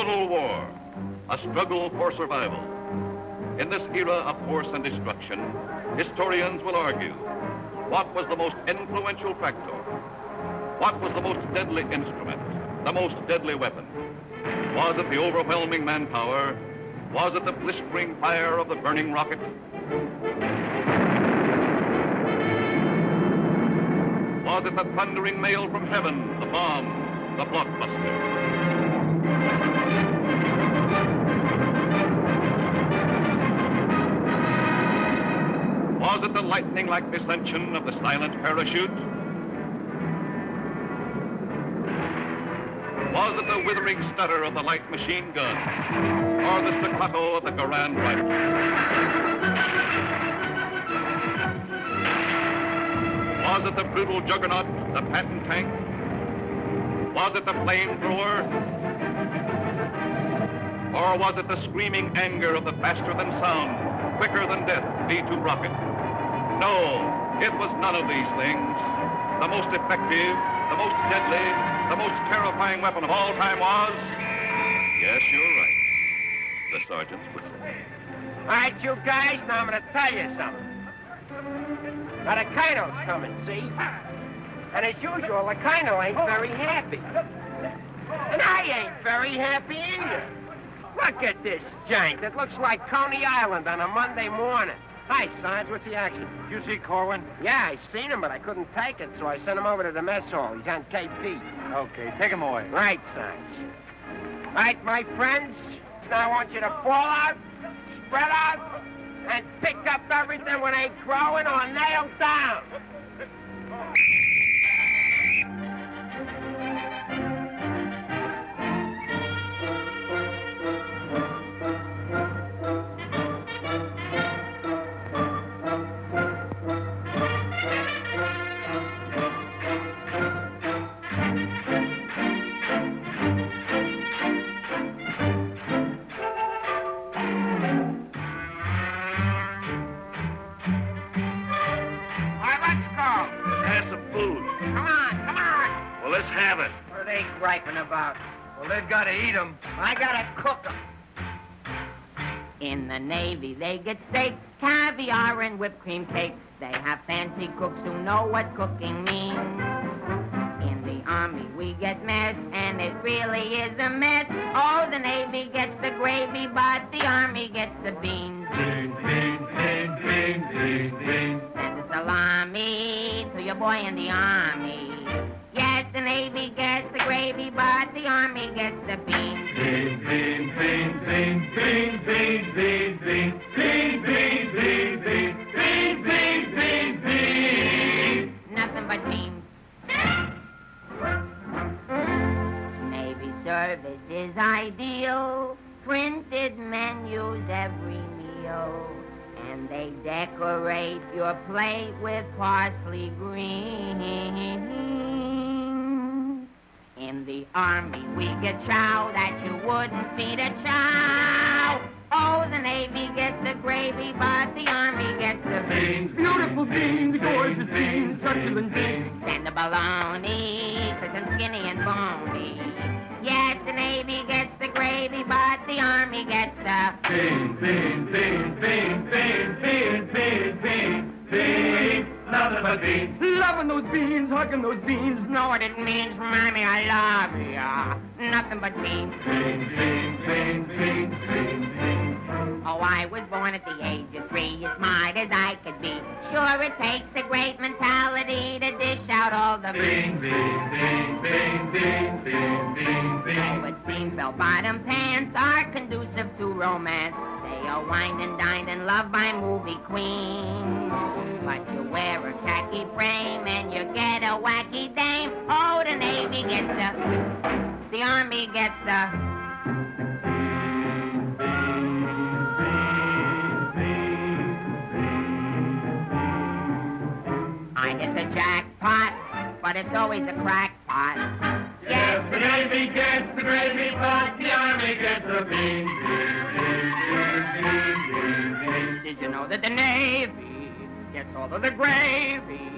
total war, a struggle for survival. In this era of force and destruction, historians will argue, what was the most influential factor? What was the most deadly instrument, the most deadly weapon? Was it the overwhelming manpower? Was it the blistering fire of the burning rocket? Was it the thundering mail from heaven, the bomb, the blockbuster? Was it the lightning-like descension of the silent parachute? Was it the withering stutter of the light machine gun? Or the staccato of the Garand rifle? Was it the brutal juggernaut, the Patton tank? Was it the flamethrower? Or was it the screaming anger of the faster-than-sound, quicker-than-death V-2 rocket? No, it was none of these things. The most effective, the most deadly, the most terrifying weapon of all time was... Yes, you're right. The sergeant's whistle. All right, you guys, now I'm going to tell you something. Now, the Colonel's coming, see? And as usual, the Colonel ain't very happy. And I ain't very happy either. Look at this jank. It looks like Coney Island on a Monday morning. Hi, Sarge. What's the action? You see Korwin? Yeah, I seen him, but I couldn't take it, so I sent him over to the mess hall. He's on KP. Okay, take him away. Right, Sarge. All right, my friends. Now I want you to fall out, spread out, and pick up everything when they growing or nailed down. Let's have it. What are they griping about? Well, they've got to eat them. I gotta cook them. In the Navy, they get steak, caviar, and whipped cream cake. They have fancy cooks who know what cooking means. In the Army, we get mess, and it really is a mess. Oh, the Navy gets the gravy, but the Army gets the beans. Beans, beans, beans, beans, beans, beans. Send a salami to your boy in the Army. Yes, the Navy gets the gravy, but the Army gets the beans. Beans, beans, beans, beans, beans, beans, beans, beans, beans, beans, beans, beans, beans, beans, beans, beans. Nothing but beans. Navy service is ideal. Printed menus every meal. And they decorate your plate with parsley green. In the Army, we get chow that you wouldn't feed a chow. Oh, the Navy gets the gravy, but the Army gets the beans. Beautiful beans, gorgeous beans, succulent beans. And the bologna, cause I'm skinny and bony. Yes, the Navy gets the gravy, but the Army gets the beans, beans, beans, beans, beans, beans, beans, beans, beans. Nothing but beans. Loving those beans, hugging those beans. Know what it means, Mommy, I love ya. Nothing but beans. Beans, beans, beans, beans, beans, beans. Oh, I was born at the age of 3, as smart as I could be. Sure, it takes a great mentality to dish out all the beans, beans, beans, beans, beans, beans, beans, beans. Oh, it seems bell-bottom pants are conducive to romance. They are wined and dined and loved by movie queens. But you wear a khaki frame and you get a wacky dame. Oh, the Navy gets the Army gets the... I hit the jackpot, but it's always a crackpot. Yes, the Navy gets the gravy, but the Army gets the beans. Did you know that the Navy gets all of the gravy?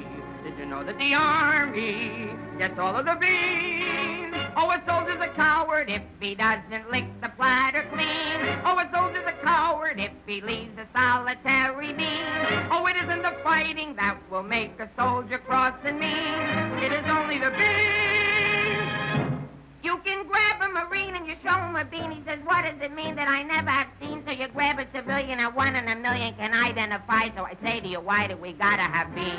Did you know that the Army gets all of the beans? Oh, a soldier's a coward if he doesn't lick the platter clean. Oh, a soldier's a coward if he leaves a solitary bean. Oh, it isn't the fighting that will make a soldier cross and mean. It is only the bean. You can grab a Marine and you show him a bean. He says, what does it mean that I never have seen? So you grab a civilian and 1 in a million can identify. So I say to you, why do we gotta have beans?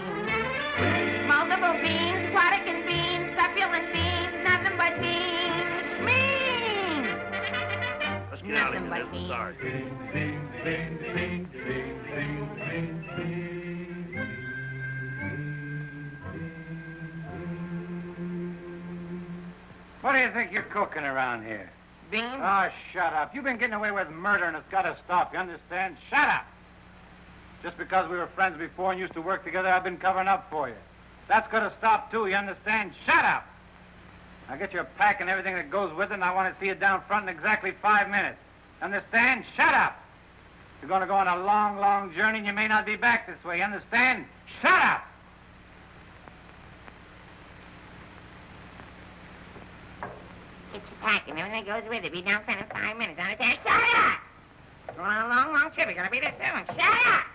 Multiple beans, Quadecan beans, succulent beans, nothing but beans. Beans! Let's get out of here. Nothing but There's the sergeant. What do you think you're cooking around here? Beans? Oh, shut up. You've been getting away with murder, and it's got to stop. You understand? Shut up! Just because we were friends before and used to work together, I've been covering up for you. That's got to stop, too. You understand? Shut up! Now get your pack and everything that goes with it, and I want to see you down front in exactly 5 minutes. Understand? Shut up! You're going to go on a long, long journey, and you may not be back this way. You understand? Shut up! Get your pack and everything that goes with it. Be down front in 5 minutes. Understand? Shut up! We're on a long, long trip. We're gonna be there soon. Shut up!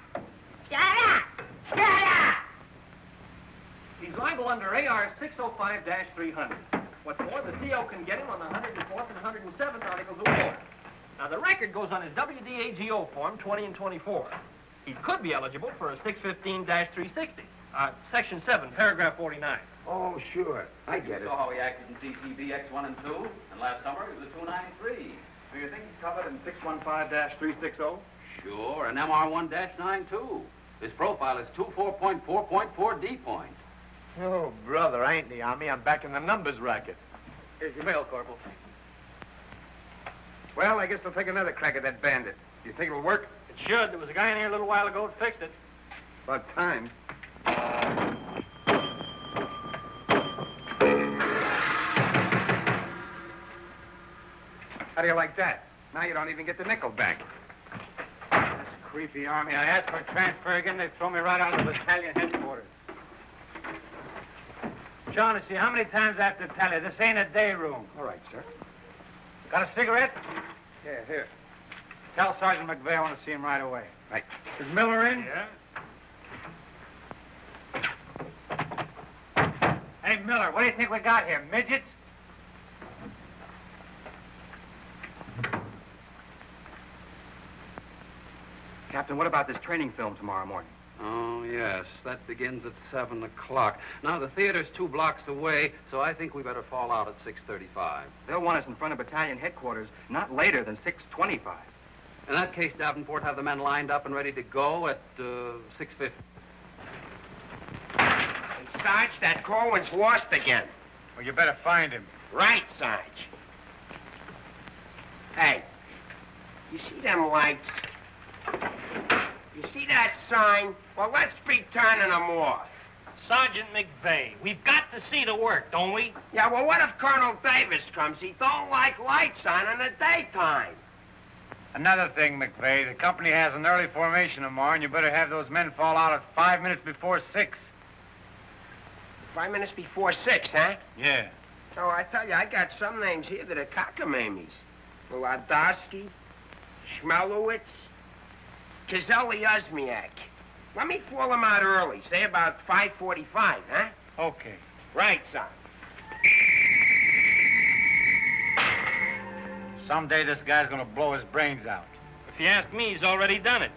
Shut up! Shut up! He's liable under AR 605-300. What's more, the CO can get him on the 104th and 107th Articles of War. Now, the record goes on his WDAGO form 20 and 24. He could be eligible for a 615-360, Section 7, Paragraph 49. Oh, sure. I get it. You saw how he acted in CCB X1 and 2, and last summer he was a 293. Do you think he's covered in 615-360? Sure, and MR1-9 too. His profile is 24.4.4 D point. Oh, brother, I ain't in the Army. I'm back in the numbers racket. Here's your mail, Corporal. Well, I guess we'll take another crack at that bandit. Do you think it'll work? It should. There was a guy in here a little while ago that fixed it. About time. How do you like that? Now you don't even get the nickel back. That's creepy, Army. I asked for a transfer again. They throw me right out of the battalion headquarters. Shaughnessy, how many times I have to tell you? This ain't a day room. All right, sir. Got a cigarette? Yeah, here. Tell Sergeant McVey I want to see him right away. Right. Is Miller in? Yeah? Hey, Miller, what do you think we got here? Midgets? Captain, what about this training film tomorrow morning? Oh, yes. That begins at 7 o'clock. Now, the theater's 2 blocks away, so I think we better fall out at 6:35. They'll want us in front of battalion headquarters not later than 6:25. In that case, Davenport, have the men lined up and ready to go at 6:50. Hey, Sarge, that Korwin's lost again. Well, you better find him. Right, Sarge. Hey, you see them lights? You see that sign? Well, let's be turning them off. Sergeant McVey, we've got to see the work, don't we? Yeah, well, what if Colonel Davis comes? He don't like lights on in the daytime. Another thing, McVey, the company has an early formation tomorrow, and you better have those men fall out at 5 minutes before 6. 5 minutes before 6, huh? Yeah. So I tell you, I got some names here that are cockamammies. Wladowski, Schmelowitz, Kazelli Osmiak. Let me fall them out early, say about 5:45, huh? Okay. Right, son. Someday this guy's gonna blow his brains out. If you ask me, he's already done it.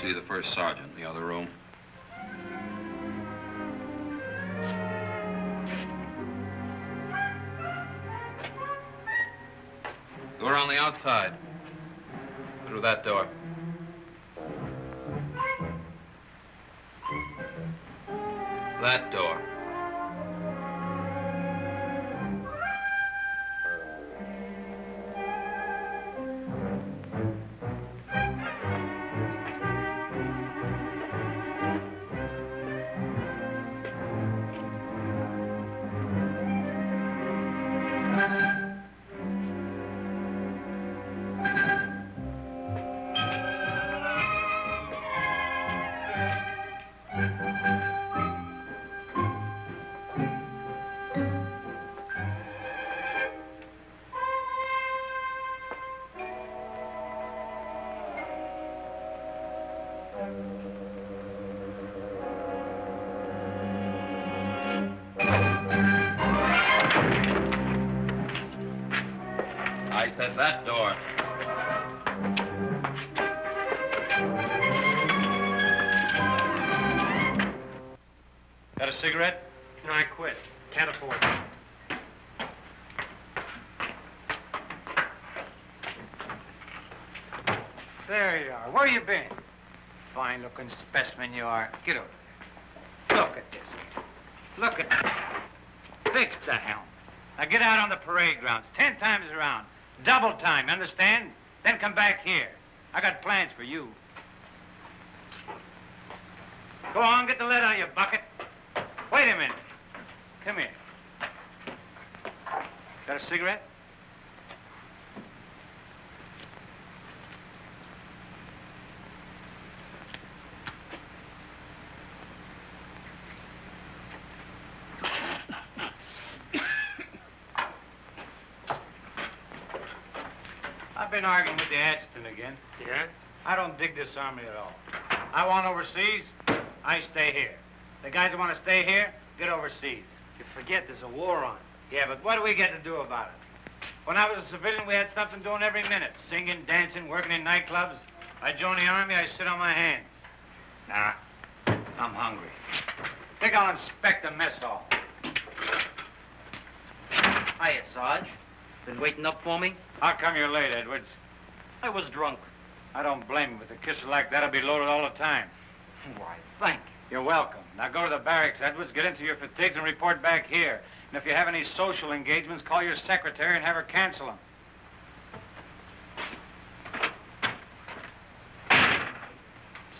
see the first sergeant in the other room. Door on the outside. Through that door. That door. I said that door. Got a cigarette? No, I quit. Can't afford it. There you are. Where you been? Fine-looking specimen you are. Get over there. Look at this. Look at that. Fix the helm. Now get out on the parade grounds 10 times around. Double time, understand? Then come back here. I got plans for you. Go on, get the lead out of your bucket. Wait a minute. Come here. Got a cigarette? I've been arguing with the adjutant again. Yeah? I don't dig this army at all. I want overseas, I stay here. The guys that want to stay here, get overseas. You forget there's a war on. Yeah, but what do we get to do about it? When I was a civilian, we had something doing every minute. Singing, dancing, working in nightclubs. I joined the army, I sit on my hands. Nah, I'm hungry. Think I'll inspect the mess hall. Hiya, Sarge. Been waiting up for me? How come you're late, Edwards? I was drunk. I don't blame you, but the kisser like that'll be loaded all the time. Why, thank you. You're welcome. Now go to the barracks, Edwards, get into your fatigues and report back here. And if you have any social engagements, call your secretary and have her cancel them.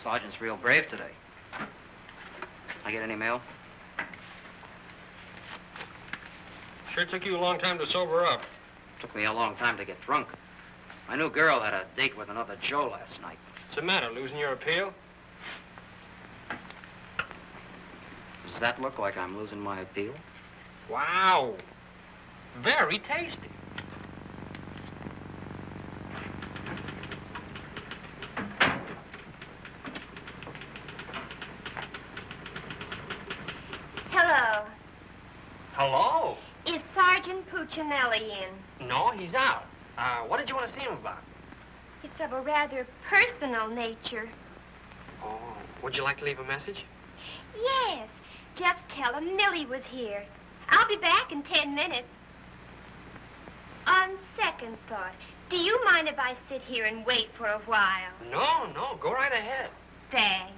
Sergeant's real brave today. I get any mail? Sure took you a long time to sober up. Took me a long time to get drunk. My new girl had a date with another Joe last night. What's the matter, losing your appeal? Does that look like I'm losing my appeal? Wow. Very tasty. Hello. Hello. Is Sergeant Puccinelli in? No, he's out. What did you want to see him about? It's of a rather personal nature. Oh, would you like to leave a message? Yes. Just tell him Millie was here. I'll be back in 10 minutes. On second thought, do you mind if I sit here and wait for a while? No, go right ahead. Thanks.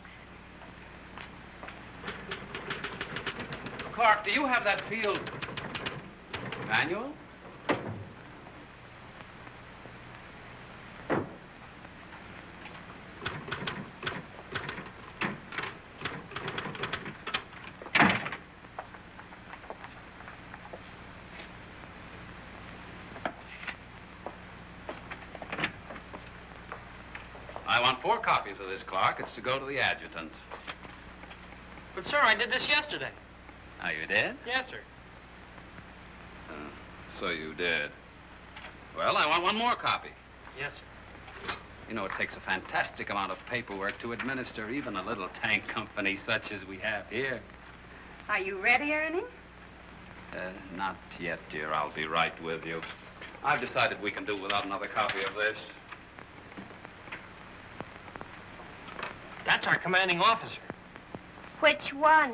Clark, do you have that field manual? I want 4 copies of this, Clark. It's to go to the adjutant. But, sir, I did this yesterday. Oh, you did? Yes, sir. So you did. Well, I want 1 more copy. Yes, sir. You know, it takes a fantastic amount of paperwork to administer even a little tank company such as we have here. Are you ready, Ernie? Not yet, dear. I'll be right with you. I've decided we can do without another copy of this. That's our commanding officer. Which one?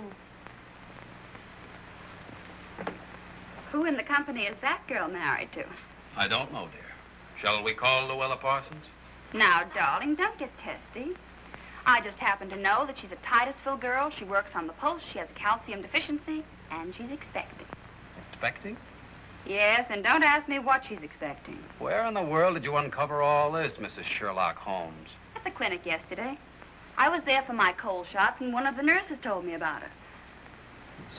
Who in the company is that girl married to? I don't know, dear. Shall we call Luella Parsons? Now, darling, don't get testy. I just happen to know that she's a Titusville girl. She works on the post. She has a calcium deficiency, and she's expecting. Expecting? Yes, and don't ask me what she's expecting. Where in the world did you uncover all this, Mrs. Sherlock Holmes? At the clinic yesterday. I was there for my cold shots, and one of the nurses told me about her.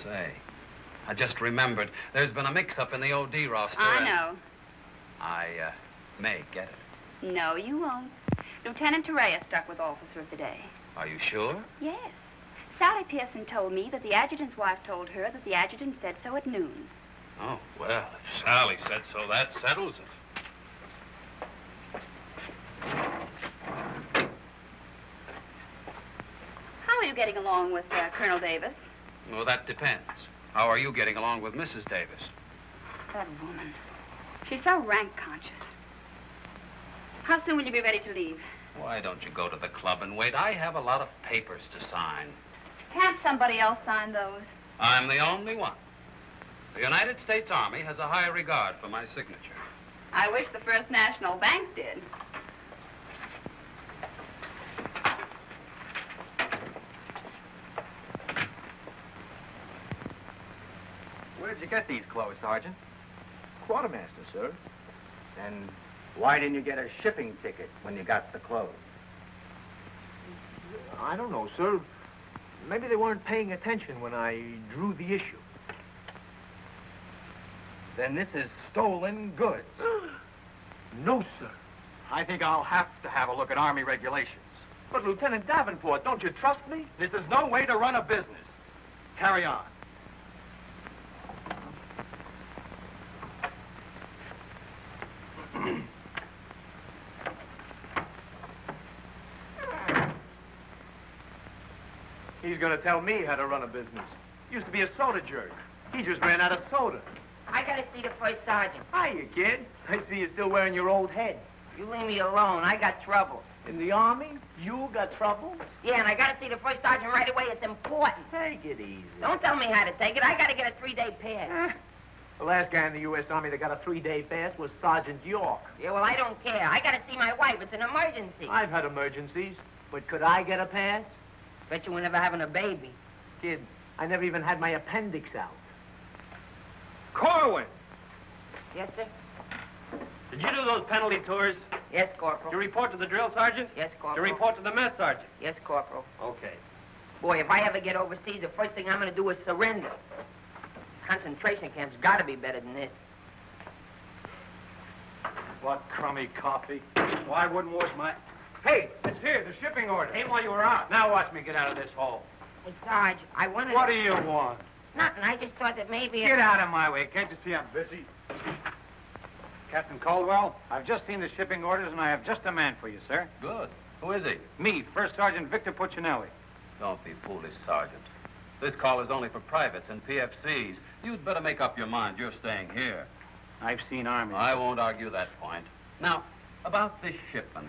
Say, I just remembered. There's been a mix-up in the OD roster. I know. I may get it. No, you won't. Lieutenant Torreya stuck with officer of the day. Are you sure? Yes. Sally Pearson told me that the adjutant's wife told her that the adjutant said so at noon. Oh, well, if Sally said so, that settles it. How are you getting along with Colonel Davis? Well, that depends. How are you getting along with Mrs. Davis? That woman. She's so rank-conscious. How soon will you be ready to leave? Why don't you go to the club and wait? I have a lot of papers to sign. Can't somebody else sign those? I'm the only one. The United States Army has a high regard for my signature. I wish the First National Bank did. Where did you get these clothes, Sergeant? Quartermaster, sir. And why didn't you get a shipping ticket when you got the clothes? I don't know, sir. Maybe they weren't paying attention when I drew the issue. Then this is stolen goods. No, sir. I think I'll have to have a look at Army regulations. But, Lieutenant Davenport, don't you trust me? This is no way to run a business. Carry on. He's going to tell me how to run a business. Used to be a soda jerk. He just ran out of soda. I gotta see the first sergeant. Hiya, kid. I see you're still wearing your old head. You leave me alone. I got trouble. In the Army? You got trouble? Yeah, and I gotta see the first sergeant right away. It's important. Take it easy. Don't tell me how to take it. I gotta get a 3-day pass. The last guy in the U.S. Army that got a 3-day pass was Sergeant York. Yeah, well, I don't care. I gotta see my wife. It's an emergency. I've had emergencies, but could I get a pass? Bet you were never having a baby. Kid, I never even had my appendix out. Korwin! Yes, sir? Did you do those penalty tours? Yes, Corporal. You report to the drill sergeant? Yes, You Corporal. report to the mess sergeant? Yes, Corporal. Okay. Boy, if I ever get overseas, the first thing I'm gonna do is surrender. Concentration camp's gotta be better than this. What crummy coffee. Why wouldn't wash my... Hey, it's here, the shipping order. Came while you were out. Now watch me get out of this hole. Hey, Sarge, I wanted What to... do you want? Nothing. I just thought that maybe... Get out of my way. Can't you see I'm busy? Captain Caldwell, I've just seen the shipping orders, and I have just a man for you, sir. Good. Who is he? Me, First Sergeant Victor Puccinelli. Don't be foolish, Sergeant. This call is only for privates and PFCs. You'd better make up your mind. You're staying here. I've seen Army. I won't argue that point. Now, about this shipment.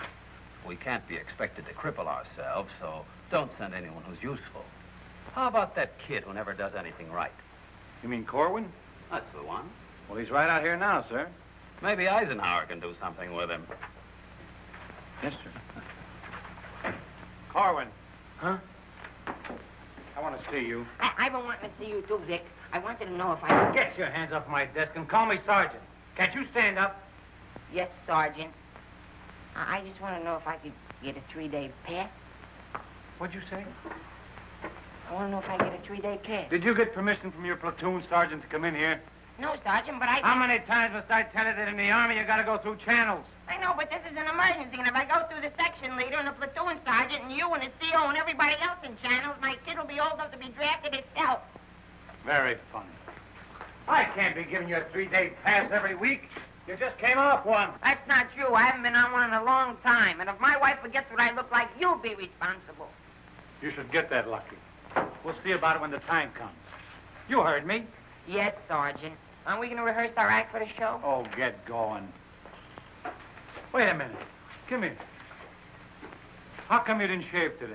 We can't be expected to cripple ourselves, so don't send anyone who's useful. How about that kid who never does anything right? You mean Korwin? That's the one. Well, he's right out here now, sir. Maybe Eisenhower can do something with him. Yes, sir. Korwin. Huh? I want to see you. I've been wanting to see you too, Vic. I wanted to know if I... Get your hands off my desk and call me Sergeant. Can't you stand up? Yes, Sergeant. I just want to know if I could get a 3-day pass. What'd you say? I want to know if I get a 3-day pass. Did you get permission from your platoon sergeant to come in here? No, Sergeant, but I... How many times must I tell you that in the Army you got to go through channels? I know, but this is an emergency, and if I go through the section leader and the platoon sergeant and you and the CO and everybody else in channels, my kid will be old enough to be drafted itself. Very funny. I can't be giving you a 3-day pass every week. You just came off one. That's not true. I haven't been on one in a long time, and if my wife forgets what I look like, you'll be responsible. You should get that lucky. We'll see about it when the time comes. You heard me. Yes, Sergeant. Aren't we going to rehearse our act for the show? Oh, get going. Wait a minute. Come here. How come you didn't shave today?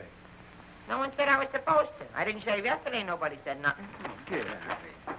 No one said I was supposed to. I didn't shave yesterday. Nobody said nothing. Get out of here.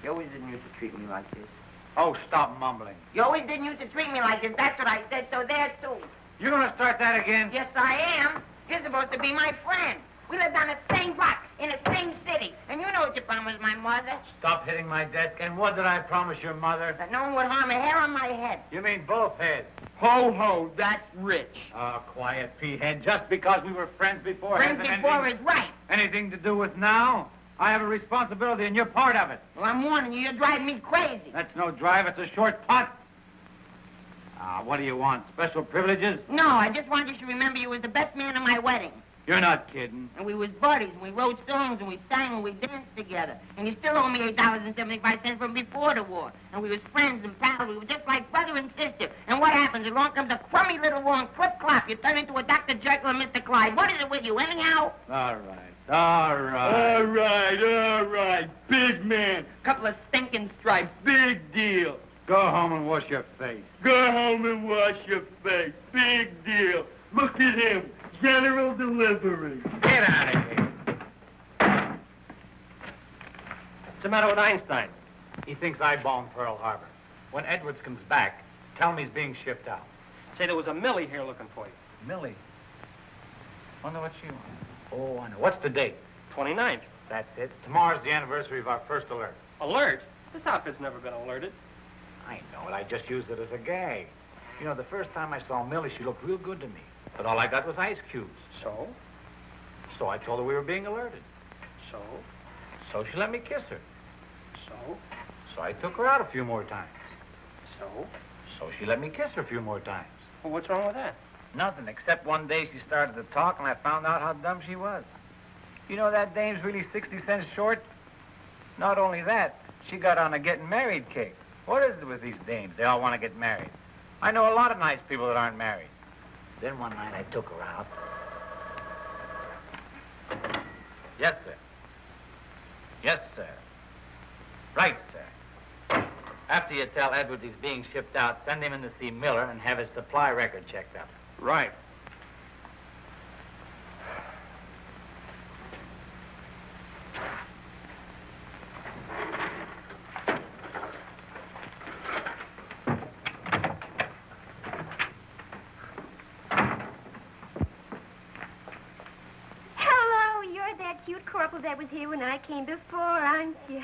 You always didn't used to treat me like this. Oh, stop mumbling. You always didn't used to treat me like this. That's what I said, so there, too. You gonna start that again? Yes, I am. You're supposed to be my friend. We lived on the same block, in the same city. And you know what you promised my mother. Stop hitting my desk. And what did I promise your mother? That no one would harm a hair on my head. You mean both heads? Ho, ho, that's rich. Oh, quiet, P-head. Just because we were friends before... Friends before is right. Anything to do with now? I have a responsibility, and you're part of it. Well, I'm warning you, you're driving me crazy. That's no drive. It's a short putt. What do you want? Special privileges? No, I just want you to remember you was the best man at my wedding. You're not kidding. And we was buddies, and we wrote songs, and we sang, and we danced together. And you still owe me $8.75 from before the war. And we was friends and pals. We were just like brother and sister. And what happens? Along comes a crummy little war and clip-clop. You turn into a Dr. Jekyll and Mr. Clyde. What is it with you, anyhow? All right. Big man. Couple of stinking stripes. Big deal. Go home and wash your face. Go home and wash your face. Big deal. Look at him. General delivery. Get out of here. What's the matter with Einstein? He thinks I bombed Pearl Harbor. When Edwards comes back, tell him he's being shipped out. Say there was a Millie here looking for you. Millie? Wonder what she wants. Oh, I know. What's the date? 29th. That's it. Tomorrow's the anniversary of our first alert. Alert? This outfit's never been alerted. I know it. I just used it as a gag. You know, the first time I saw Millie, she looked real good to me. But all I got was ice cubes. So? So I told her we were being alerted. So? So she let me kiss her. So? So I took her out a few more times. So? So she let me kiss her a few more times. Well, what's wrong with that? Nothing, except one day she started to talk and I found out how dumb she was. You know that dame's really 60 cents short? Not only that, she got on a getting married kick. What is it with these dames? They all want to get married. I know a lot of nice people that aren't married. Then one night I took her out. Yes, sir. Yes, sir. Right, sir. After you tell Edwards he's being shipped out, send him in to see Miller and have his supply record checked out. Right. Corporal that was here when I came before, aren't you?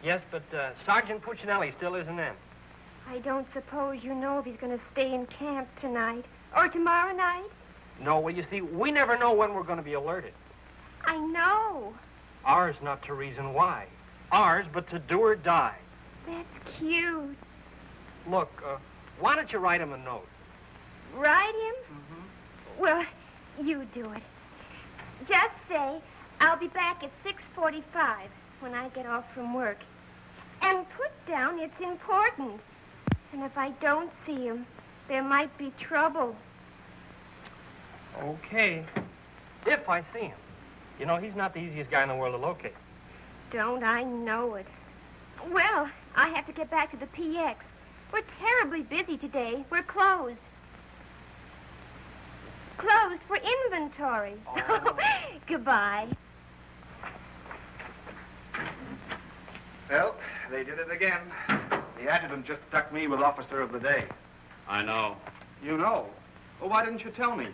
Yes, but Sergeant Puccinelli still isn't in. I don't suppose you know if he's going to stay in camp tonight or tomorrow night? No, well, you see, we never know when we're going to be alerted. I know. Ours not to reason why. Ours, but to do or die. That's cute. Look, why don't you write him a note? Write him? Mm-hmm. Well, you do it. Just say, I'll be back at 6:45 when I get off from work. And put down it's important. And if I don't see him, there might be trouble. Okay. If I see him. You know, he's not the easiest guy in the world to locate. Don't I know it? Well, I have to get back to the PX. We're terribly busy today. We're closed. Closed for inventory. Oh. Goodbye. Well, they did it again. The adjutant just stuck me with Officer of the Day. I know. You know? Well, why didn't you tell me?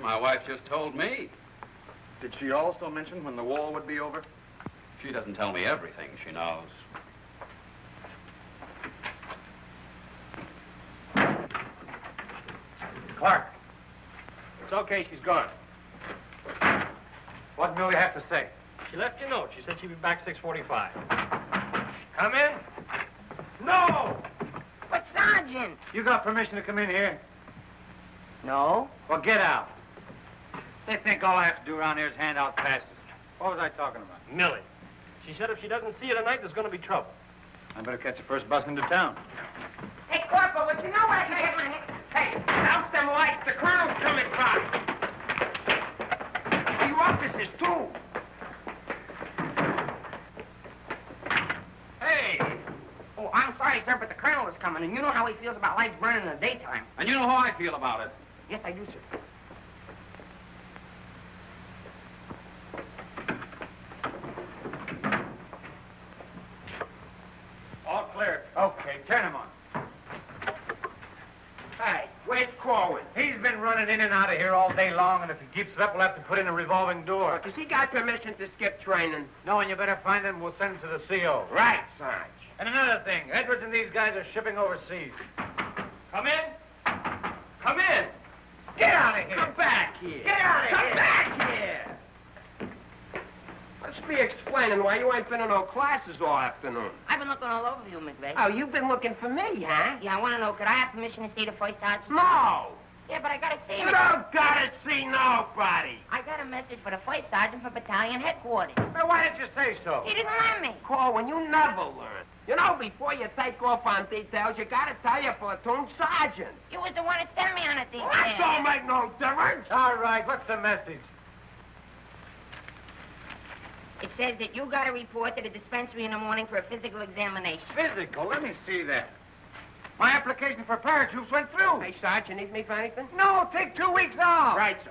My wife just told me. Did she also mention when the war would be over? She doesn't tell me everything she knows. Clark. It's okay, she's gone. What do we have to say? She left you a note. She said she'd be back 6:45. Come in. No! But, Sergeant! You got permission to come in here? No. Well, get out. They think all I have to do around here is hand out passes. What was I talking about? Millie. She said if she doesn't see you tonight, there's going to be trouble. I better catch the first bus into town. Hey, Corporal, but you know what I can hit my head? Hey, douse them lights. The clown's coming by. You officers, too. Hey. Oh, I'm sorry, sir, but the colonel is coming, and you know how he feels about lights burning in the daytime. And you know how I feel about it. Yes, I do, sir. running in and out of here all day long, and if he keeps it up, we'll have to put in a revolving door. Does he got permission to skip training? No, and you better find him. We'll send him to the CO. Right, Sarge. And another thing, Edwards and these guys are shipping overseas. Come in. Come in. Get out of here. Come back here. Get out of here. Come back here. Must be explaining why you ain't been in no classes all afternoon. I've been looking all over you, McVey. Oh, you've been looking for me, huh? Yeah, I want to know, could I have permission to see the first sergeant? No. Yeah, but I got to see him. You don't gotta see nobody. I got a message for the first sergeant for battalion headquarters. Well, why didn't you say so? He didn't let me. Corwin, you never learn. You know, before you take off on details, you gotta tell your platoon sergeant. You was the one that sent me on a detail. That don't make no difference. All right, what's the message? It says that you got to report to the dispensary in the morning for a physical examination. Physical? Let me see that. My application for paratroops went through. Hey, Sarge, you need me for anything? No, take 2 weeks off. Right, sir.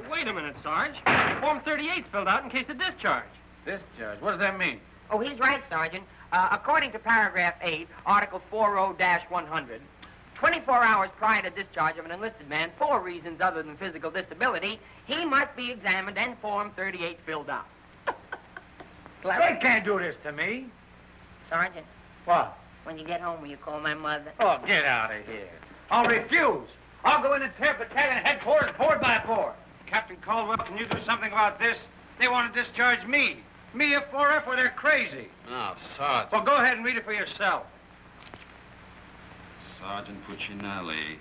Wait a minute, Sarge. Form 38's filled out in case of discharge. Discharge? What does that mean? Oh, he's right, Sergeant. According to paragraph 8, Article 40-100, 24 hours prior to discharge of an enlisted man for reasons other than physical disability, he must be examined and Form 38 filled out. They can't do this to me. Sergeant, What? when you get home, will you call my mother? Oh, get out of here. I'll refuse. I'll go in and tear battalion headquarters board by board. Captain Caldwell, can you do something about this? They want to discharge me. Me, a 4F, or they're crazy. Now, Sergeant. Well, go ahead and read it for yourself. Sergeant Puccinelli.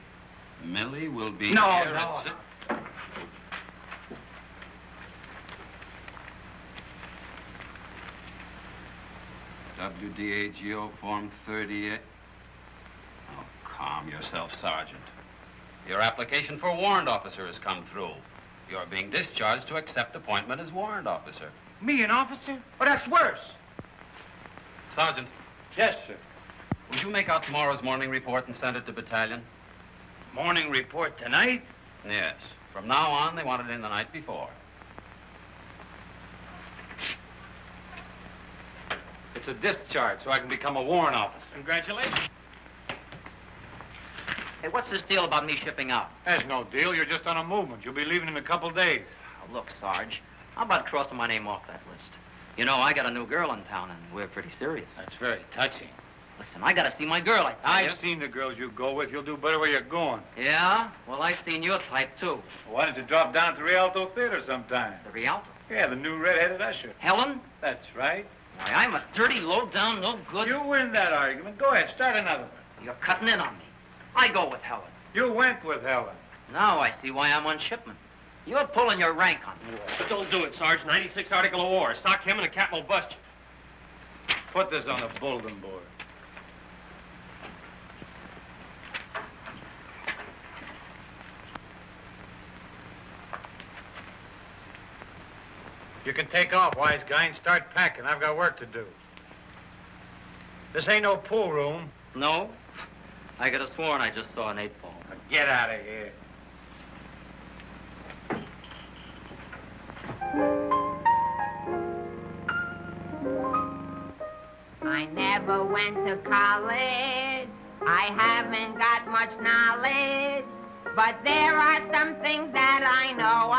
Millie will be No, here no. at WDAGO Form 38. Oh, calm yourself, Sergeant. Your application for warrant officer has come through. You're being discharged to accept appointment as warrant officer. Me, an officer? Oh, that's worse. Sergeant, Yes, sir. will you make out tomorrow's morning report and send it to battalion? Morning report tonight? Yes. From now on, they want it in the night before. It's a discharge, so I can become a warrant officer. Congratulations. Hey, what's this deal about me shipping out? There's no deal. You're just on a movement. You'll be leaving in a couple days. Oh, look, Sarge, how about crossing my name off that list? You know, I got a new girl in town, and we're pretty serious. That's very touching. Listen, I gotta see my girl, I tell you. I've seen the girls you go with. You'll do better where you're going. Yeah? Well, I've seen your type, too. Why don't you drop down to Rialto Theater sometime? The Rialto. Yeah, the new red-headed usher. Helen? That's right. Why, I'm a dirty, low-down, no good... You win that argument. Go ahead, start another one. You're cutting in on me. I go with Helen. You went with Helen. Now I see why I'm on shipment. You're pulling your rank on me. But don't do it, Sarge. 96 Article of War. Sock him and the captain will bust you. Put this on the bulletin board. You can take off, wise guy, and start packing. I've got work to do. This ain't no pool room. No? I could have sworn I just saw an 8-ball. Now get out of here. I never went to college. I haven't got much knowledge. But there are some things that I know.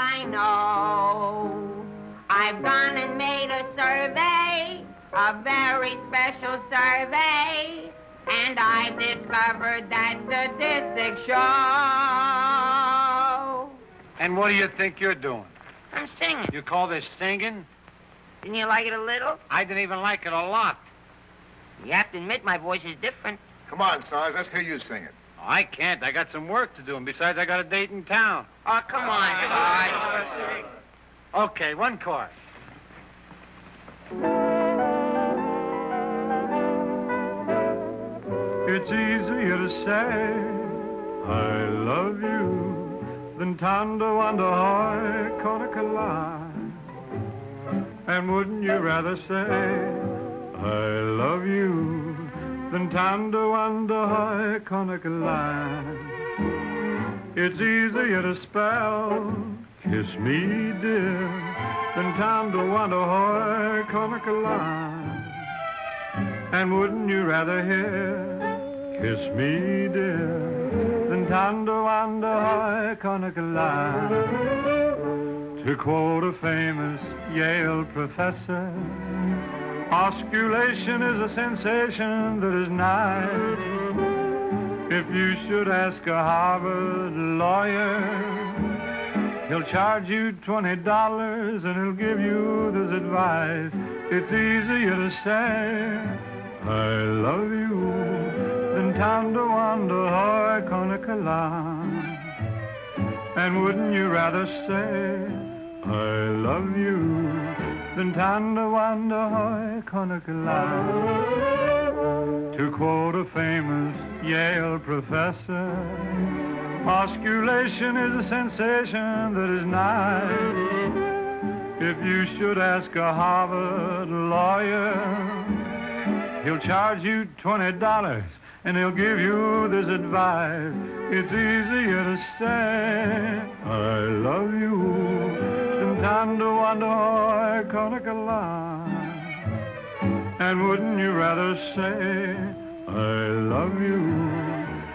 I've gone and made a survey, a very special survey, and I've discovered that statistics show. And what do you think you're doing? I'm singing. You call this singing? Didn't you like it a little? I didn't even like it a lot. You have to admit my voice is different. Come on, Sarge, let's hear you sing it. Oh, I can't. I got some work to do, and besides, I got a date in town. Oh, come on, Sarge. Okay, one chord. It's easier to say I love you than to wonder how Konica lie. And wouldn't you rather say I love you than to wonder how Konica lie? It's easier to spell kiss me dear than to wonder how Konica lie. And wouldn't you rather hear kiss me, dear, den Tandawanda Conakala. To quote a famous Yale professor, osculation is a sensation that is nice. If you should ask a Harvard lawyer, he'll charge you $20 and he'll give you this advice. It's easier to say, I love you, than Tandawanda Hoy Conakala. And wouldn't you rather say, I love you, than Tandawanda Hoy Conakala? To quote a famous Yale professor, osculation is a sensation that is nice. If you should ask a Harvard lawyer, he'll charge you $20 and he'll give you this advice. It's easier to say, I love you, than Tandawanda Hoy Conakala. And wouldn't you rather say, I love you,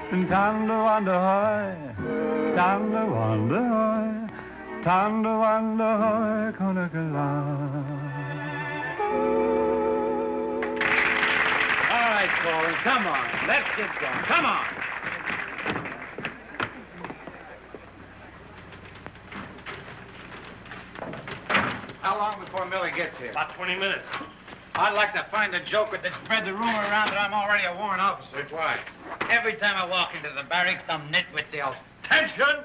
than Tandawanda Hoy, Tandawanda Hoy, Tandawanda Hoy Conakala. All right, Korwin, come on. Let's get going. Come on. How long before Millie gets here? About 20 minutes. I'd like to find a joker that spread the rumor around that I'm already a warrant officer. Why? Every time I walk into the barracks, some nitwit yells, "Attention!"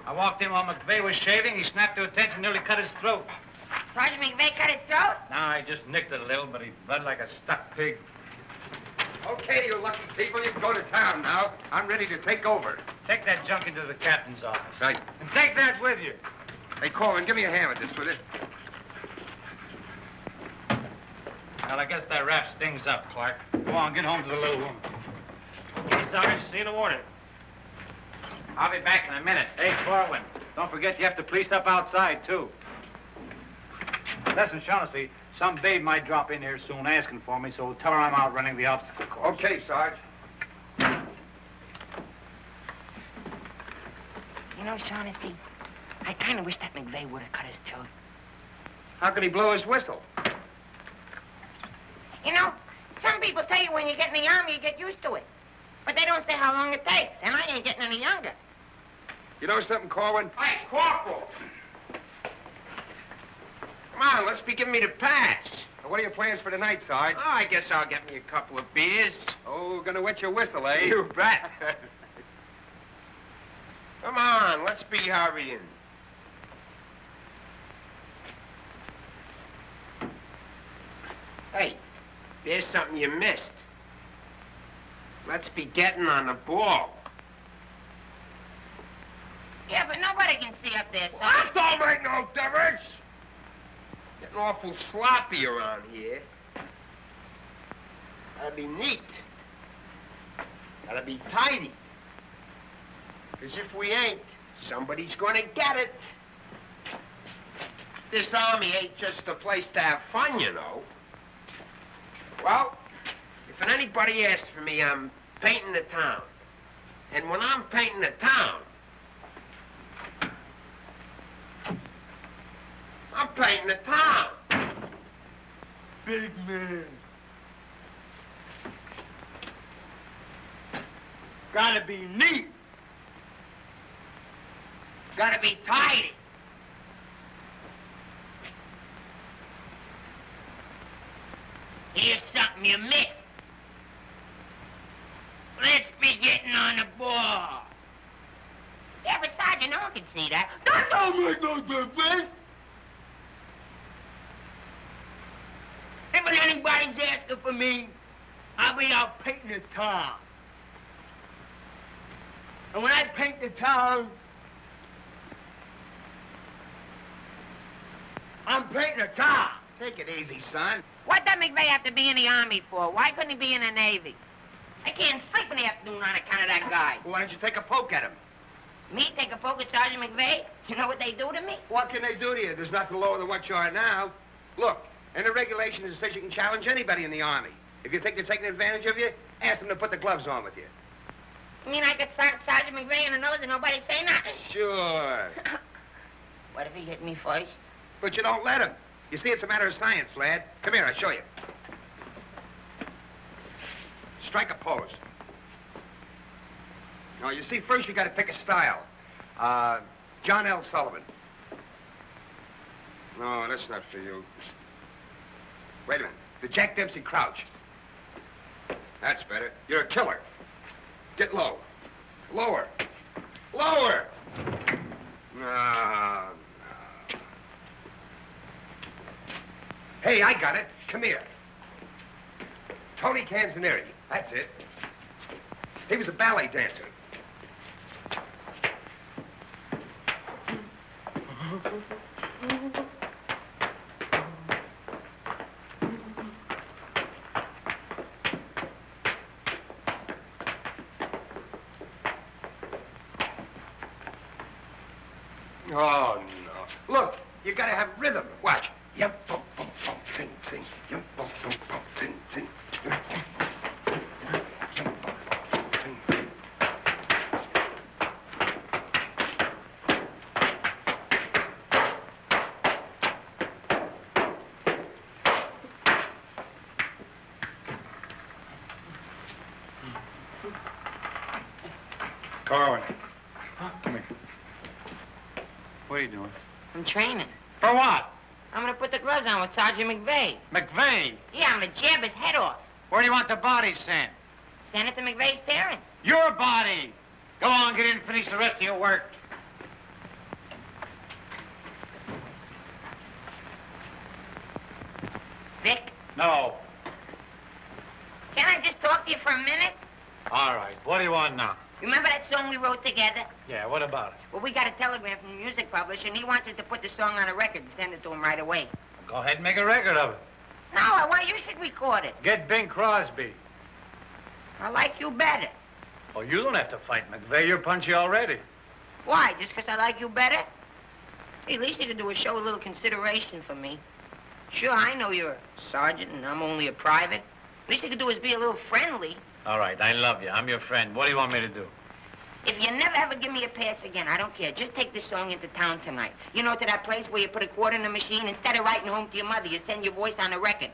I walked in while McVey was shaving. He snapped to attention, nearly cut his throat. Sergeant McVey cut his throat? No, I just nicked it a little, but he bled like a stuck pig. Okay, you lucky people, you can go to town now. I'm ready to take over. Take that junk into the captain's office. Right. And take that with you. Hey, Korwin, give me a hand with this, will you? Well, I guess that wraps things up, Clark. Go on, get home to the little woman. Okay, Sarge, see you in the morning. I'll be back in a minute. Hey, Korwin, don't forget you have to police up outside, too. Listen, Shaughnessy, some babe might drop in here soon asking for me, so tell her I'm out running the obstacle course. Okay, Sarge. You know, Shaughnessy, I kind of wish that McVey would have cut his throat. How can he blow his whistle? You know, some people tell you when you get in the army, you get used to it. But they don't say how long it takes, and I ain't getting any younger. You know something, Korwin? Hey, Corporal! Come on, let's be giving me the pass. What are your plans for tonight, Sarge? Oh, I guess I'll get me a couple of beers. Oh, gonna wet your whistle, eh? You bet. Come on, let's be hurrying. Hey, there's something you missed. Let's be getting on the ball. Yeah, but nobody can see up there, son. That don't make no difference. Getting awful sloppy around here. Gotta be neat. Gotta be tidy. Because if we ain't, somebody's gonna get it. This army ain't just a place to have fun, you know. Well, if anybody asks for me, I'm painting the town. And when I'm painting the town, I'm painting the town. Big man. Gotta be neat. Gotta be tidy. Here's something you missed. Let's be getting on the ball. Yeah, but Sergeant, no one can see that. Don't make no difference. If anybody's asking for me, I'll be out painting the town. And when I paint the town, I'm painting the town. Take it easy, son. What does McVey have to be in the Army for? Why couldn't he be in the Navy? I can't sleep in the afternoon on account of that guy. Why don't you take a poke at him? Me take a poke at Sergeant McVey? You know what they do to me? What can they do to you? There's nothing lower than what you are now. Look, in the regulation it says you can challenge anybody in the Army. If you think they're taking advantage of you, ask them to put the gloves on with you. You mean I could start Sergeant McVey in the nose and nobody say nothing? Sure. What if he hit me first? But you don't let him. You see, it's a matter of science, lad. Come here, I'll show you. Strike a pose. Now, you see, first you got to pick a style. John L. Sullivan. No, that's not for you. Wait a minute. The Jack Dempsey Crouch. That's better. You're a killer. Get low. Lower. Lower. No. Hey, I got it. Come here. Tony Canzanieri. That's it. He was a ballet dancer. Oh, no. Look, you gotta have rhythm. Watch. Yum, bum, bum, bum, ting, ting. Yum, bum, bum, bum, ting, ting. Yum, bum, bum, ting, yum, bum, bum, ting, ting. Korwin. Come here. What are you doing? I'm training. For what? I'm gonna put the gloves on with Sergeant McVey. McVey? Yeah, I'm gonna jab his head off. Where do you want the body sent? Send it to McVey's parents. Your body! Go on, get in and finish the rest of your work. Vic, No. can I just talk to you for a minute? All right. What do you want now? Remember that song we wrote together? Yeah, what about it? Well, we got a telegram from the music publisher, and he wants us to put the song on a record and send it to him right away. Go ahead and make a record of it. No, I want you should record it. Get Bing Crosby. I like you better. Oh, you don't have to fight McVey. You're punchy already. Why? Just because I like you better? Hey, at least you could do is show a little consideration for me. Sure, I know you're a sergeant and I'm only a private. At least you could do is be a little friendly. All right, I love you. I'm your friend. What do you want me to do? If you never ever give me a pass again, I don't care. Just take this song into town tonight. You know, to that place where you put a quarter in the machine. Instead of writing home to your mother, you send your voice on a record.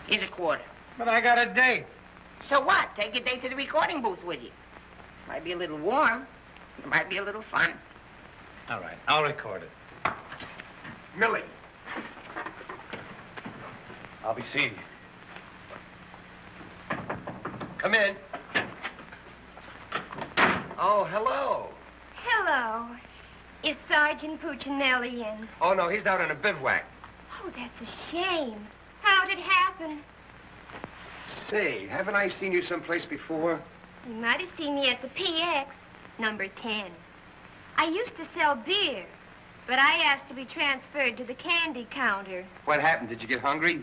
Here's a quarter. But I got a date. So what? Take your date to the recording booth with you. Might be a little warm. It might be a little fun. All right, I'll record it. Millie. I'll be seeing you. Come in. Oh, hello. Hello. Is Sergeant Puccinelli in? Oh, no, he's out on a bivouac. Oh, that's a shame. How'd it happen? Say, haven't I seen you someplace before? You might have seen me at the PX, number 10. I used to sell beer, but I asked to be transferred to the candy counter. What happened? Did you get hungry?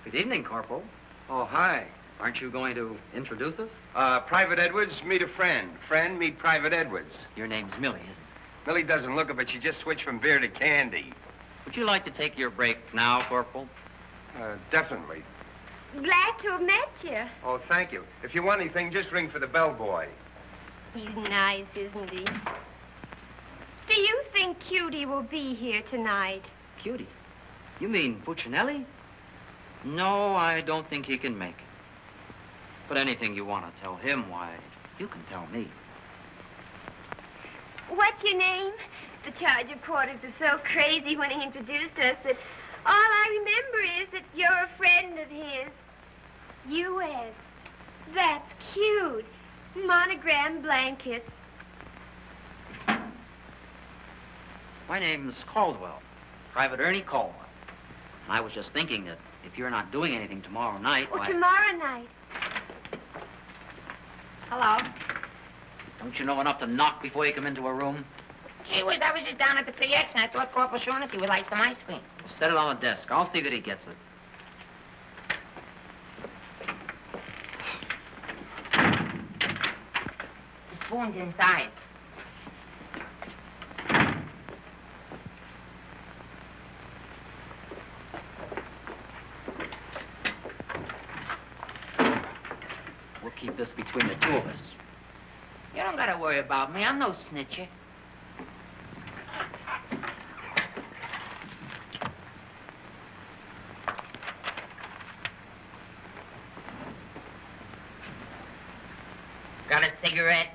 Good evening, Corporal. Oh, hi. Aren't you going to introduce us? Private Edwards, meet a friend. Friend, meet Private Edwards. Your name's Millie, isn't it? Millie doesn't look it, but she just switched from beer to candy. Would you like to take your break now, Corporal? Definitely. Glad to have met you. Oh, thank you. If you want anything, just ring for the bellboy. He's nice, isn't he? Do you think Cutie will be here tonight? Cutie? You mean Puccinelli? No, I don't think he can make it. But anything you want to tell him, why, you can tell me. What's your name? The charge of quarters is so crazy when he introduced us that all I remember is that you're a friend of his. U.S. That's cute. Monogram blankets. My name's Caldwell, Private Ernie Caldwell. And I was just thinking that if you're not doing anything tomorrow night, Oh, why... tomorrow night. Hello. Don't you know enough to knock before you come into a room? Gee whiz, I was just down at the PX and I thought Corporal Shaughnessy would like some ice cream. Set it on the desk. I'll see that he gets it. The spoon's inside. We'll keep this between the two of us. You don't gotta worry about me. I'm no snitcher. Got a cigarette?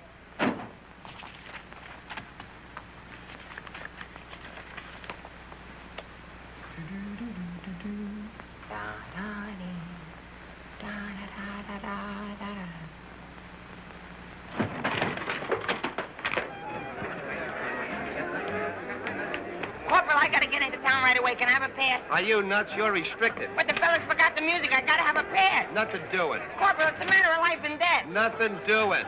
Corporal, I gotta get into town right away. Can I have a pass? Are you nuts? You're restricted. But the fellas forgot the music. I gotta have a pass. Nothing doing. Corporal, it's a matter of life and death. Nothing doing.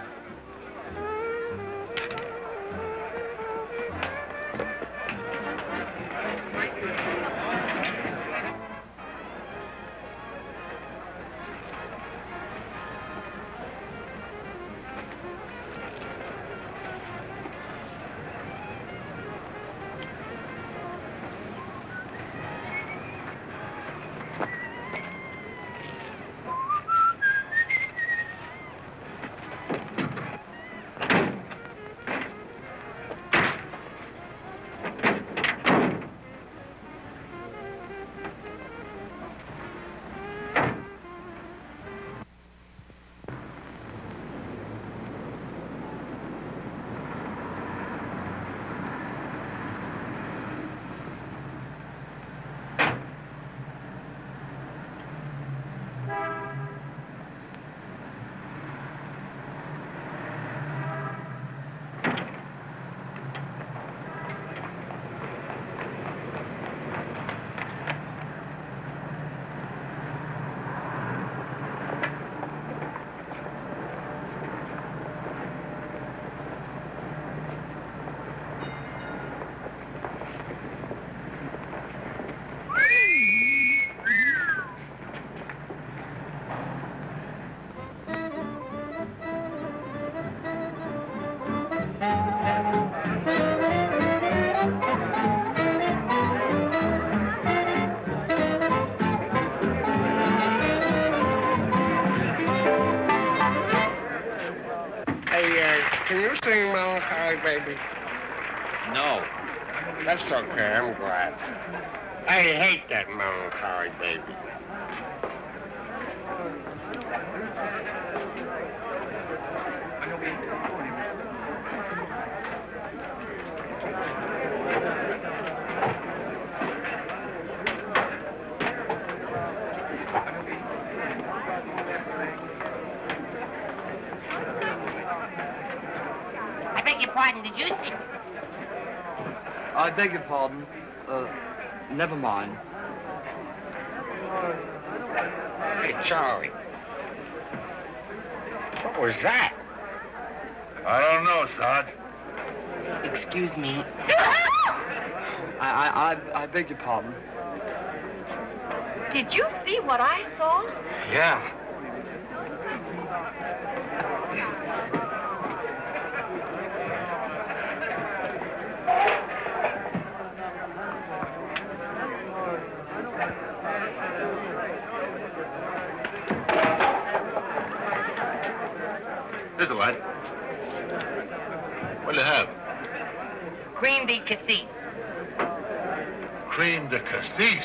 Can you sing Melancholy Baby? No. That's okay, I'm glad. I hate that Melancholy Baby. Pardon, did you see? I beg your pardon. Never mind. Hey, Charlie. What was that? I don't know, Sarge. Excuse me. I beg your pardon. Did you see what I saw? Yeah. Here's a light. What do you have? Cream de cassis. Cream de cassis.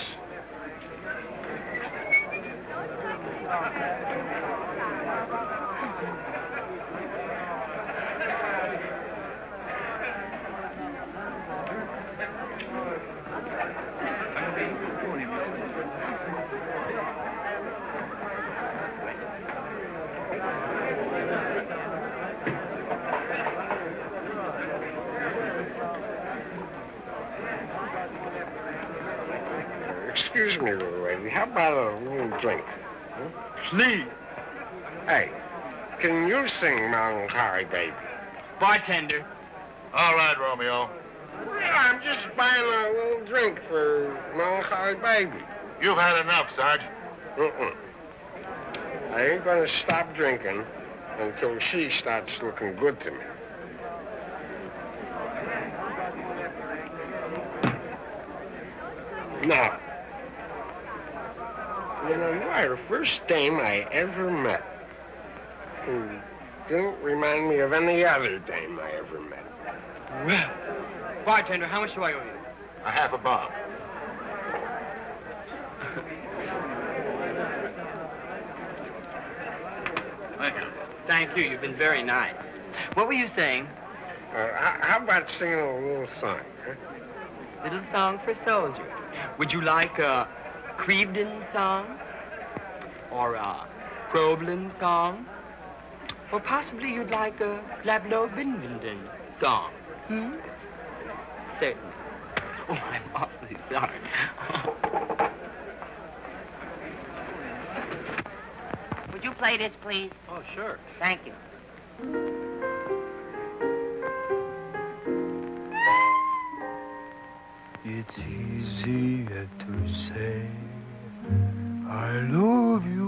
Excuse me, little lady. How about a little drink? Please. Hey, can you sing Melancholy Baby? Bartender. All right, Romeo. Yeah, I'm just buying a little drink for Melancholy Baby. You've had enough, Sarge. I ain't gonna stop drinking until she starts looking good to me. Now, you know, you are the first dame I ever met. Didn't remind me of any other dame I ever met. Well, bartender, how much do I owe you? A half a bob. Thank you. You've been very nice. What were you saying? How about singing a little song, huh? Little song for soldier. Would you like a Crevedon song? Or a Problem song? Or possibly you'd like a Lablo Bindenden song? Certainly. Oh, I'm awfully sorry. Would you play this, please? Oh, sure. Thank you. It's easier to say I love you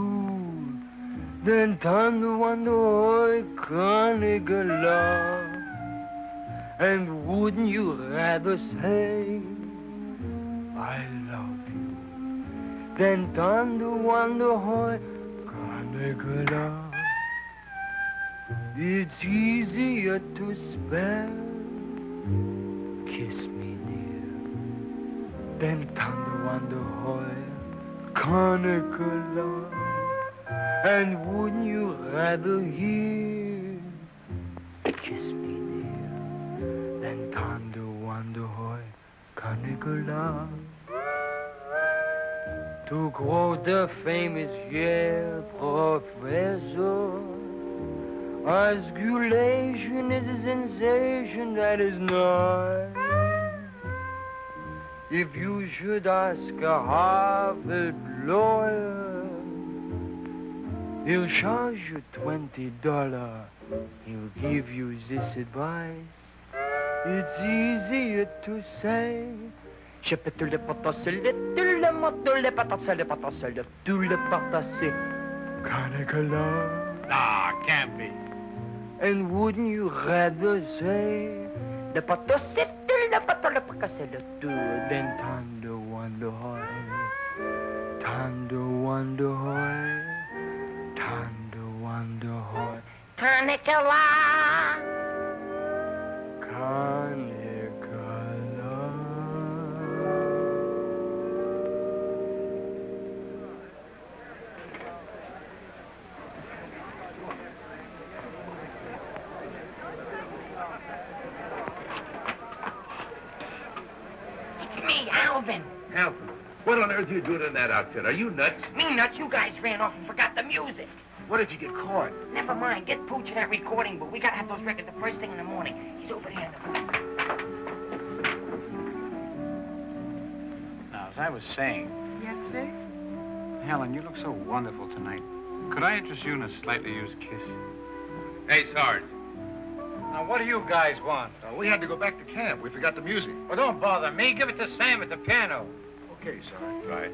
than to wonder I can't love. And wouldn't you rather say I love you than to wonder how I can't love? It's easier to spell kiss me then time to wonder how can't love. And wouldn't you rather hear kiss me dear than time to wonder how can't love? To quote the famous Yale professor, osculation is a sensation that is nice. If you should ask a Harvard lawyer, he'll charge you $20. He'll give you this advice. It's easier to say. Nah, can't be. And wouldn't you rather say then Thunder Wonder Hoy, Thunder Wonder Hoy, Thunder Wonder Hoy. Carnicula. Alvin. Alvin, what on earth are you doing in that outfit? Are you nuts? Me nuts? You guys ran off and forgot the music. What did you get caught? Never mind. Get Pooch in that recording booth. We gotta have those records the first thing in the morning. He's over there in the booth. Now, as I was saying... Yes, Vic? Helen, you look so wonderful tonight. Could I interest you in a slightly used kiss? Hey, Sarge. Now, what do you guys want? We had to go back to camp. We forgot the music. Well, don't bother me. Give it to Sam at the piano. Okay, Sarge. Right.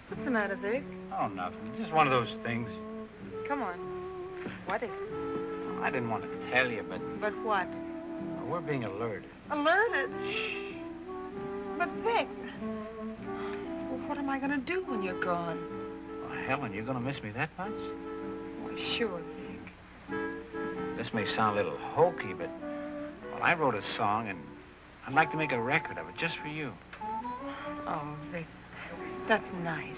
What's the matter, Vic? Oh, nothing. Just one of those things. Come on. What is it? Well, I didn't want to tell you, but... But what? We're being alerted. Alerted? Shh. But, Vic, well, what am I going to do when you're gone? Well, Helen, you're going to miss me that much? Well, sure, Vic. This may sound a little hokey, but... Well, I wrote a song, and I'd like to make a record of it just for you. Oh, Vic, that's nice.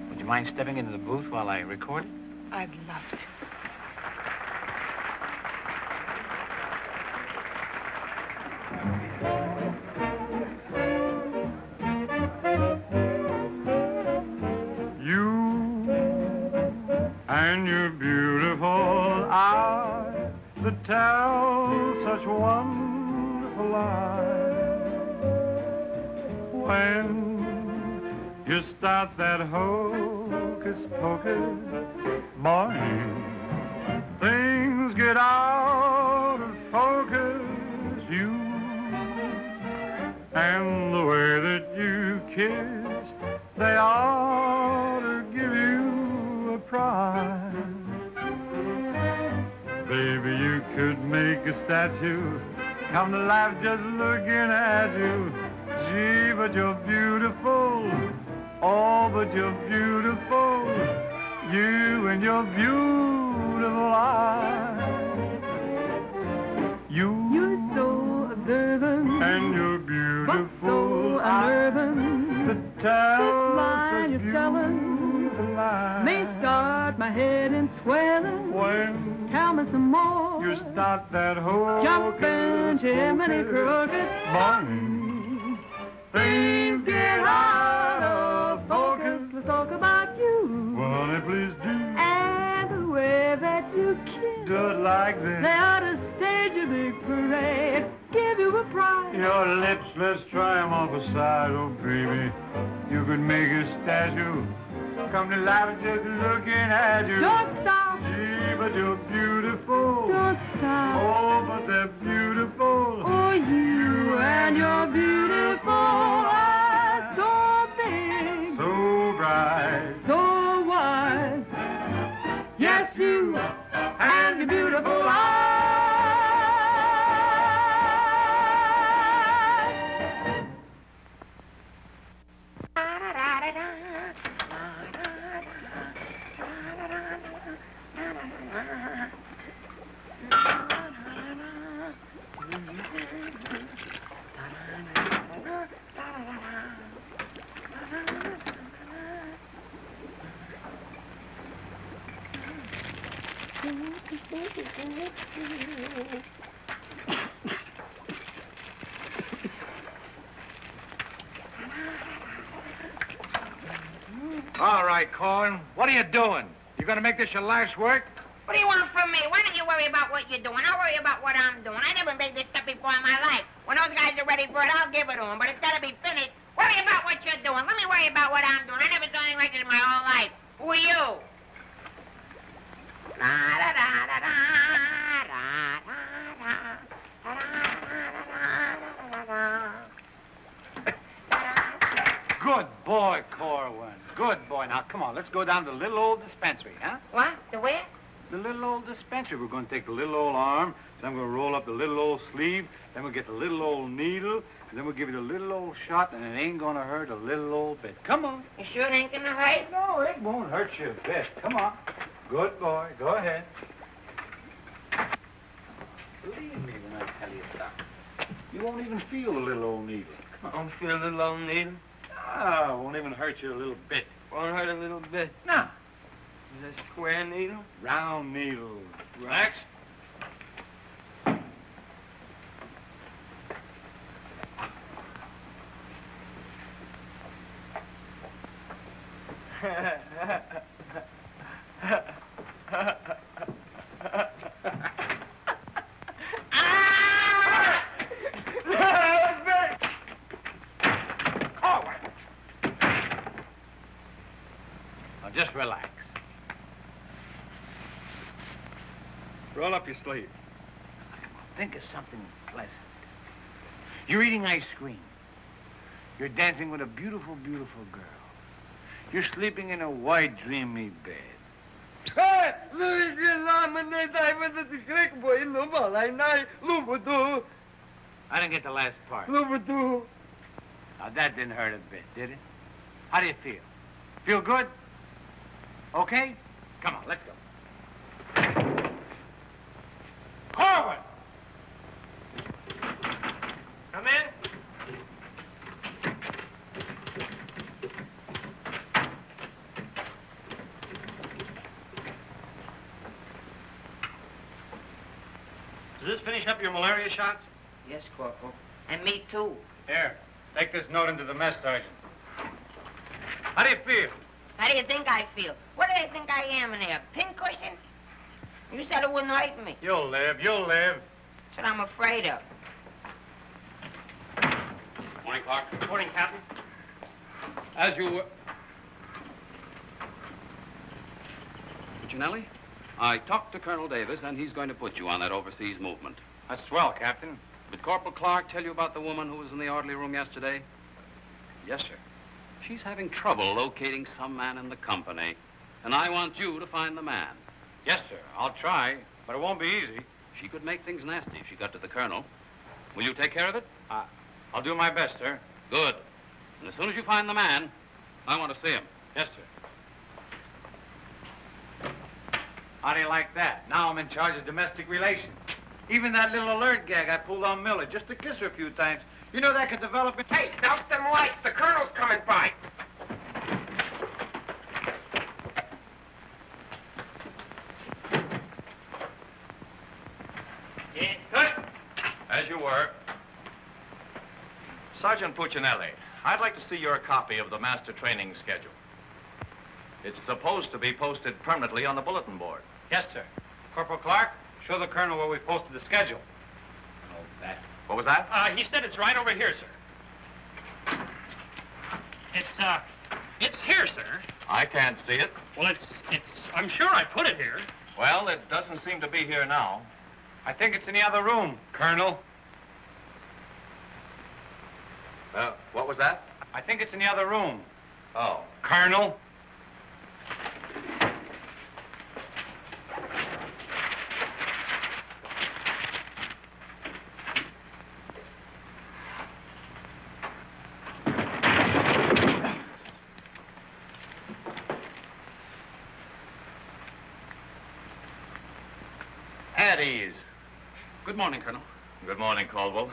Would you mind stepping into the booth while I record it? I'd love to. And your beautiful eyes that tell such wonderful lies. When you start that hocus pocus, boy, things get out of focus. You and the way that you kiss, they ought to give you a prize. Baby, you could make a statue come to life just looking at you. Gee, but you're beautiful Oh, but you're beautiful, you and your beautiful eyes. You're so observant, and you're beautiful, but so unnerving. The tell This line you're telling may start my head in swelling. When tell me some more. You start that whole jumping chimney crooked bun. Things get out of focus. Let's talk about you. Well, honey, please do. And the way that you kiss. Do it like this. They ought to stage a big parade. Give you a prize. Your lips, let's try 'em off a side, oh baby. You could make a statue come to life just looking at you. Don't stop. Gee, but you're beautiful. Don't stop. Oh, but they're beautiful. Oh, you and your beautiful eyes, so big, so bright, so wise. Yes, you and your beautiful eyes. All right, Korwin, what are you doing? You gonna make this your life's work? What do you want from me? Why don't you worry about what you're doing? I'll worry about what I'm doing. I never made this stuff before in my life. When those guys are ready for it, I'll give it to them. But it's got to be finished. Worry about what you're doing. Let me worry about what I'm doing. I never saw anything like this in my whole life. Who are you? Good boy, Korwin. Good boy. Now, come on, let's go down to the little old dispensary, huh? What? The where? The little old dispensary. We're going to take the little old arm, then we're going to roll up the little old sleeve, then we'll get the little old needle, and then we'll give you the little old shot, and it ain't going to hurt a little old bit. Come on. You sure it ain't going to hurt? No, it won't hurt you a bit. Come on. Good boy. Go ahead. Believe me when I tell you something. You won't even feel the little old needle. I don't feel a little old needle. Ah, won't even hurt you a little bit. Won't hurt a little bit. No. Is that square needle? Round needle. Relax. Just relax. Roll up your sleeve. Think of something pleasant. You're eating ice cream. You're dancing with a beautiful, beautiful girl. You're sleeping in a white, dreamy bed. I didn't get the last part. Now, that didn't hurt a bit, did it? How do you feel? Feel good? Okay? Come on, let's go. Korwin! Come in. Does this finish up your malaria shots? Yes, Corporal. And me, too. Here, take this note into the mess sergeant. How do you feel? How do you think I feel? What do they think I am in there? Pincushion? You said it wouldn't hurt me. You'll live, you'll live. That's what I'm afraid of. Morning, Clark. Morning, Captain. As you were... Puccinelli, I talked to Colonel Davis, and he's going to put you on that overseas movement. That's swell, Captain. Did Corporal Clark tell you about the woman who was in the orderly room yesterday? Yes, sir. She's having trouble locating some man in the company, and I want you to find the man. Yes, sir. I'll try, but it won't be easy. She could make things nasty if she got to the colonel. Will you take care of it? I'll do my best, sir. Good. And as soon as you find the man, I want to see him. Yes, sir. How do you like that? Now I'm in charge of domestic relations. Even that little alert gag I pulled on Miller, just to kiss her a few times, you know that could develop into... Hey, douse them lights. The colonel's coming by. As you were. Sergeant Puccinelli, I'd like to see your copy of the master training schedule. It's supposed to be posted permanently on the bulletin board. Yes, sir. Corporal Clark, show the colonel where we posted the schedule. Oh, that. What was that? He said it's right over here, sir. It's here, sir. I can't see it. Well, I'm sure I put it here. Well, it doesn't seem to be here now. I think it's in the other room, Colonel. What was that? I think it's in the other room. Oh. Colonel. At ease. Good morning, Colonel. Good morning, Caldwell.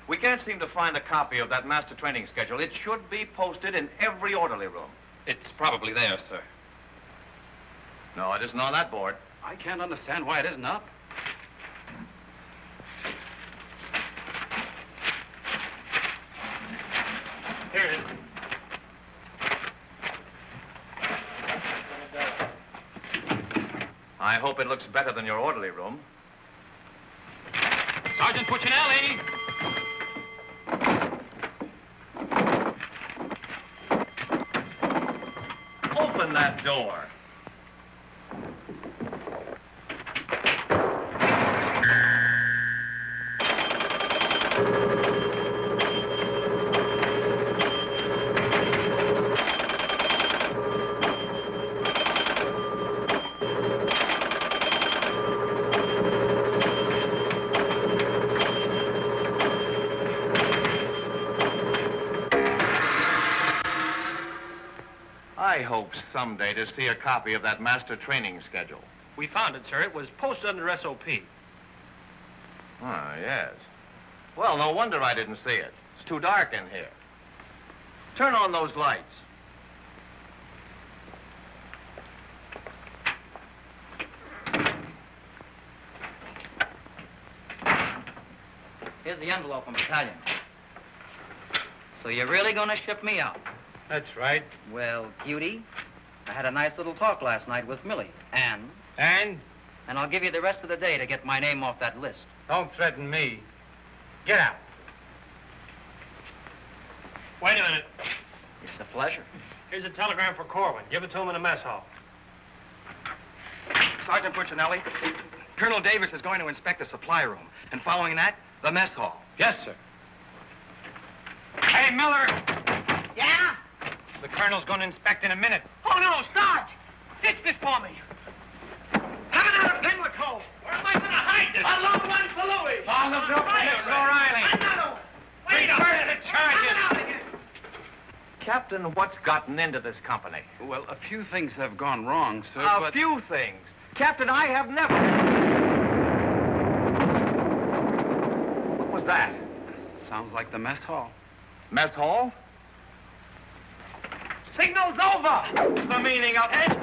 We can't seem to find a copy of that master training schedule. It should be posted in every orderly room. It's probably there, sir. No, it isn't on that board. I can't understand why it isn't up. Here it is. I hope it looks better than your orderly room. Sergeant Puccinelli! Open that door. I hope someday to see a copy of that master training schedule. We found it, sir. It was posted under SOP. Ah, yes. Well, no wonder I didn't see it. It's too dark in here. Turn on those lights. Here's the envelope from battalion. So you're really going to ship me out? That's right. Well, cutie, I had a nice little talk last night with Millie. And? And? And I'll give you the rest of the day to get my name off that list. Don't threaten me. Get out. Wait a minute. It's a pleasure. Here's a telegram for Korwin. Give it to him in the mess hall. Sergeant Puccinelli, Colonel Davis is going to inspect the supply room, and following that, the mess hall. Yes, sir. Hey, Miller! Yeah? The colonel's going to inspect in a minute. Oh, no, Sarge! Ditch this for me. Have another Pimlico. Where am I going to hide this? A long one for Louis. On the bill, Mr. O'Reilly. Another one. Wait a Reverse minute. the charges. Coming out again. Captain, what's gotten into this company? Well, a few things have gone wrong, sir, A but... few things. Captain, I have never... What was that? Sounds like the mess hall. Mess hall? Signal's over. The meaning of it?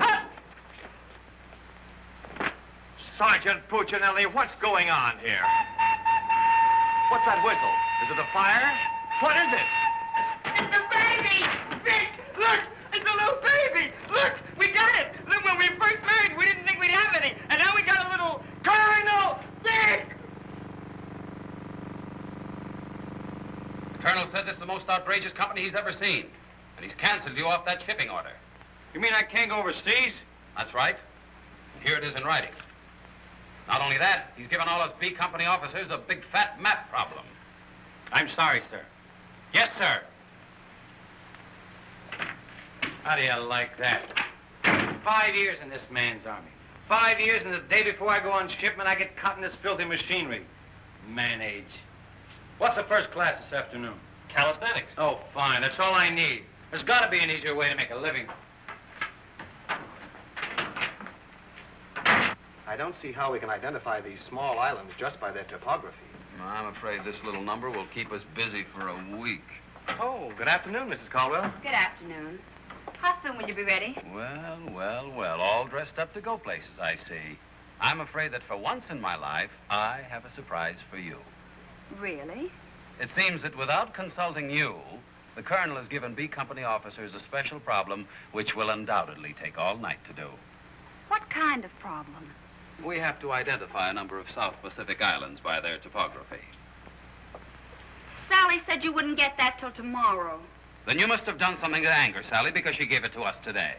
Sergeant Puccinelli, what's going on here? What's that whistle? Is it a fire? What is it? It's a baby! Vic, look! It's a little baby! Look! We got it! Look, when we first married, we didn't think we'd have any. And now we got a little Colonel Vic! The colonel said this is the most outrageous company he's ever seen. And he's canceled you off that shipping order. You mean I can't go overseas? That's right. And here it is in writing. Not only that, he's given all us B Company officers a big fat map problem. I'm sorry, sir. Yes, sir. How do you like that? 5 years in this man's army. 5 years, and the day before I go on shipment, I get caught in this filthy machinery. Man age. What's the first class this afternoon? Calisthenics. Oh, fine. That's all I need. There's got to be an easier way to make a living. I don't see how we can identify these small islands just by their topography. I'm afraid this little number will keep us busy for a week. Oh, good afternoon, Mrs. Caldwell. Good afternoon. How soon will you be ready? Well, all dressed up to go places, I see. I'm afraid that for once in my life, I have a surprise for you. Really? It seems that without consulting you, the Colonel has given B Company officers a special problem which will undoubtedly take all night to do. What kind of problem? We have to identify a number of South Pacific islands by their topography. Sally said you wouldn't get that till tomorrow. Then you must have done something to anger Sally because she gave it to us today.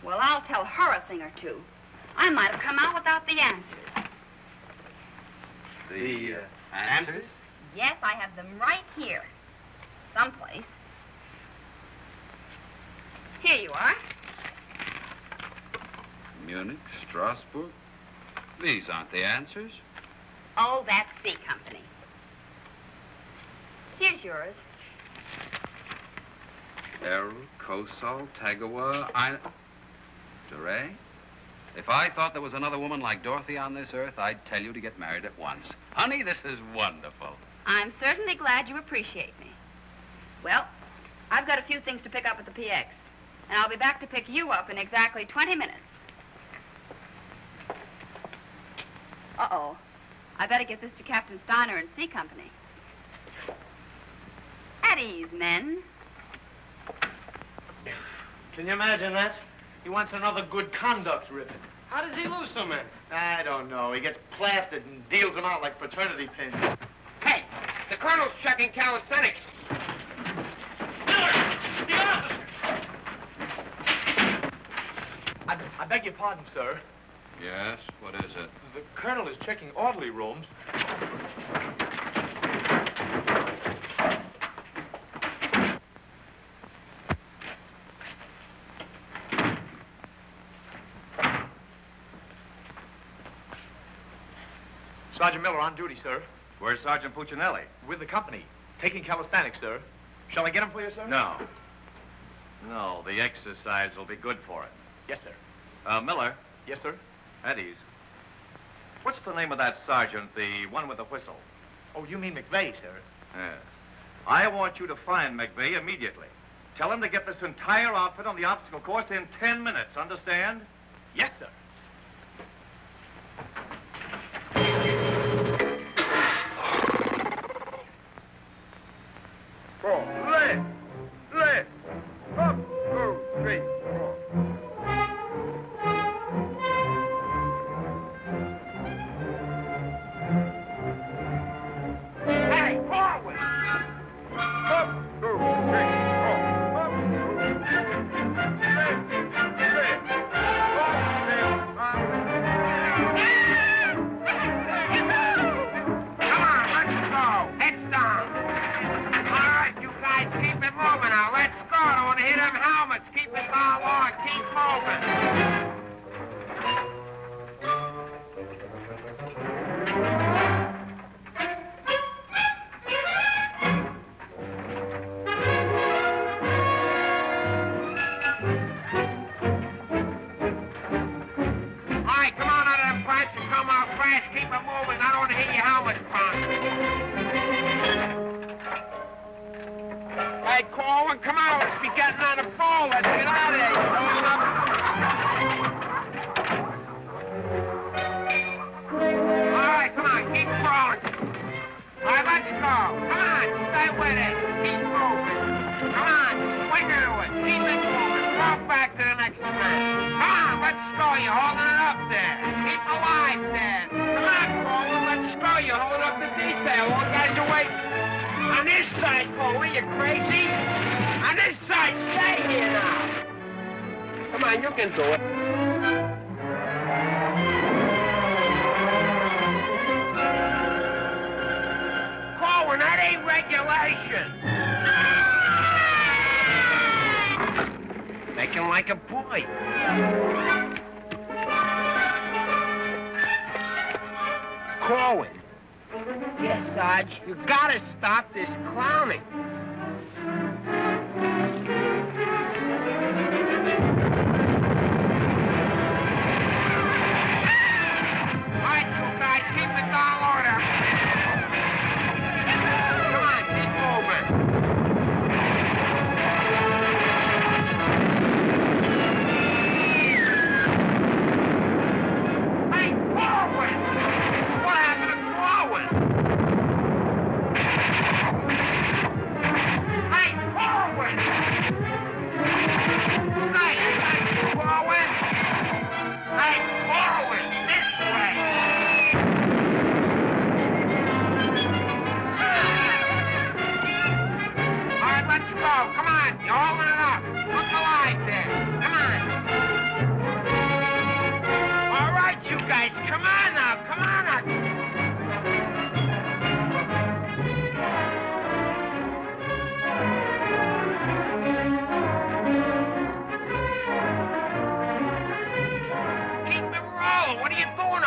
Well, I'll tell her a thing or two. I might have come out without the answers. The answers? Yes, I have them right here. Someplace. Here you are. Munich, Strasbourg. These aren't the answers. Oh, that's C Company. Here's yours. Errol, Kosal, Tagawa, DeRay? If I thought there was another woman like Dorothy on this earth, I'd tell you to get married at once. Honey, this is wonderful. I'm certainly glad you appreciate me. Well, I've got a few things to pick up at the PX, and I'll be back to pick you up in exactly 20 minutes. Uh-oh. I better get this to Captain Steiner and C Company. At ease, men. Can you imagine that? He wants another good conduct ribbon. How does he lose so many? I don't know. He gets plastered and deals them out like fraternity pins. Hey, the Colonel's checking calisthenics. I beg your pardon, sir. Yes, what is it? The Colonel is checking orderly rooms. Sergeant Miller on duty, sir. Where's Sergeant Puccinelli? With the company. Taking calisthenics, sir. Shall I get him for you, sir? No. No, the exercise will be good for it. Yes, sir. Miller. Yes, sir. At ease. What's the name of that sergeant, the one with the whistle? Oh, you mean McVey, sir? Yes. I want you to find McVey immediately. Tell him to get this entire outfit on the obstacle course in 10 minutes, understand? Yes, sir. Left. Up, 2, 3, 4. Hey, forward! Up, 2, 3, 4. Up, 2, Come on, let's go. Heads down. All right, you guys, keep it moving now. Let's go. Don't want to hit them helmets. Keep it all on. Keep moving. All right, come on out of them pipes and come out fast. Keep it moving. I don't want to hit your helmet, Punk. Hey, Korwin, come on. Let's be getting on the phone. Let's get out of here. You going up? All right, come on. Keep crawling. All right, let's go. Come on. Stay with it. Keep moving. Come on. Swing into it. Keep it moving. Walk back to the next man. Come on. Let's go. You're holding it up there. Keep alive there. Come on, Korwin. Let's go. You're holding up the detail. All guys are waiting. On this side, Korwin, you crazy? On this side, stay here now. Come on, you can do it. Korwin, that ain't regulation. Make him like a boy. Korwin. Yes, Sarge. You gotta stop this clowning.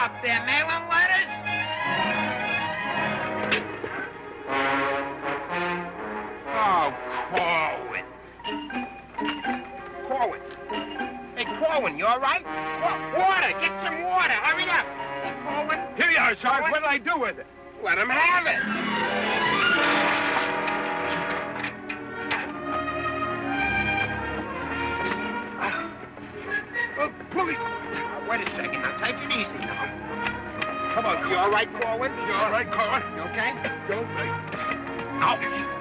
up there, mailing letters? Oh, Korwin. Korwin. Hey, Korwin, you all right? Water! Get some water! Hurry up! Hey, Korwin. Here you are, Sarge. What'll I do with it? Let him have it. Please. Wait a second. Now, take it easy now. Come on. You all right, Korwin? You all right, Korwin? You okay? You all right? Ouch.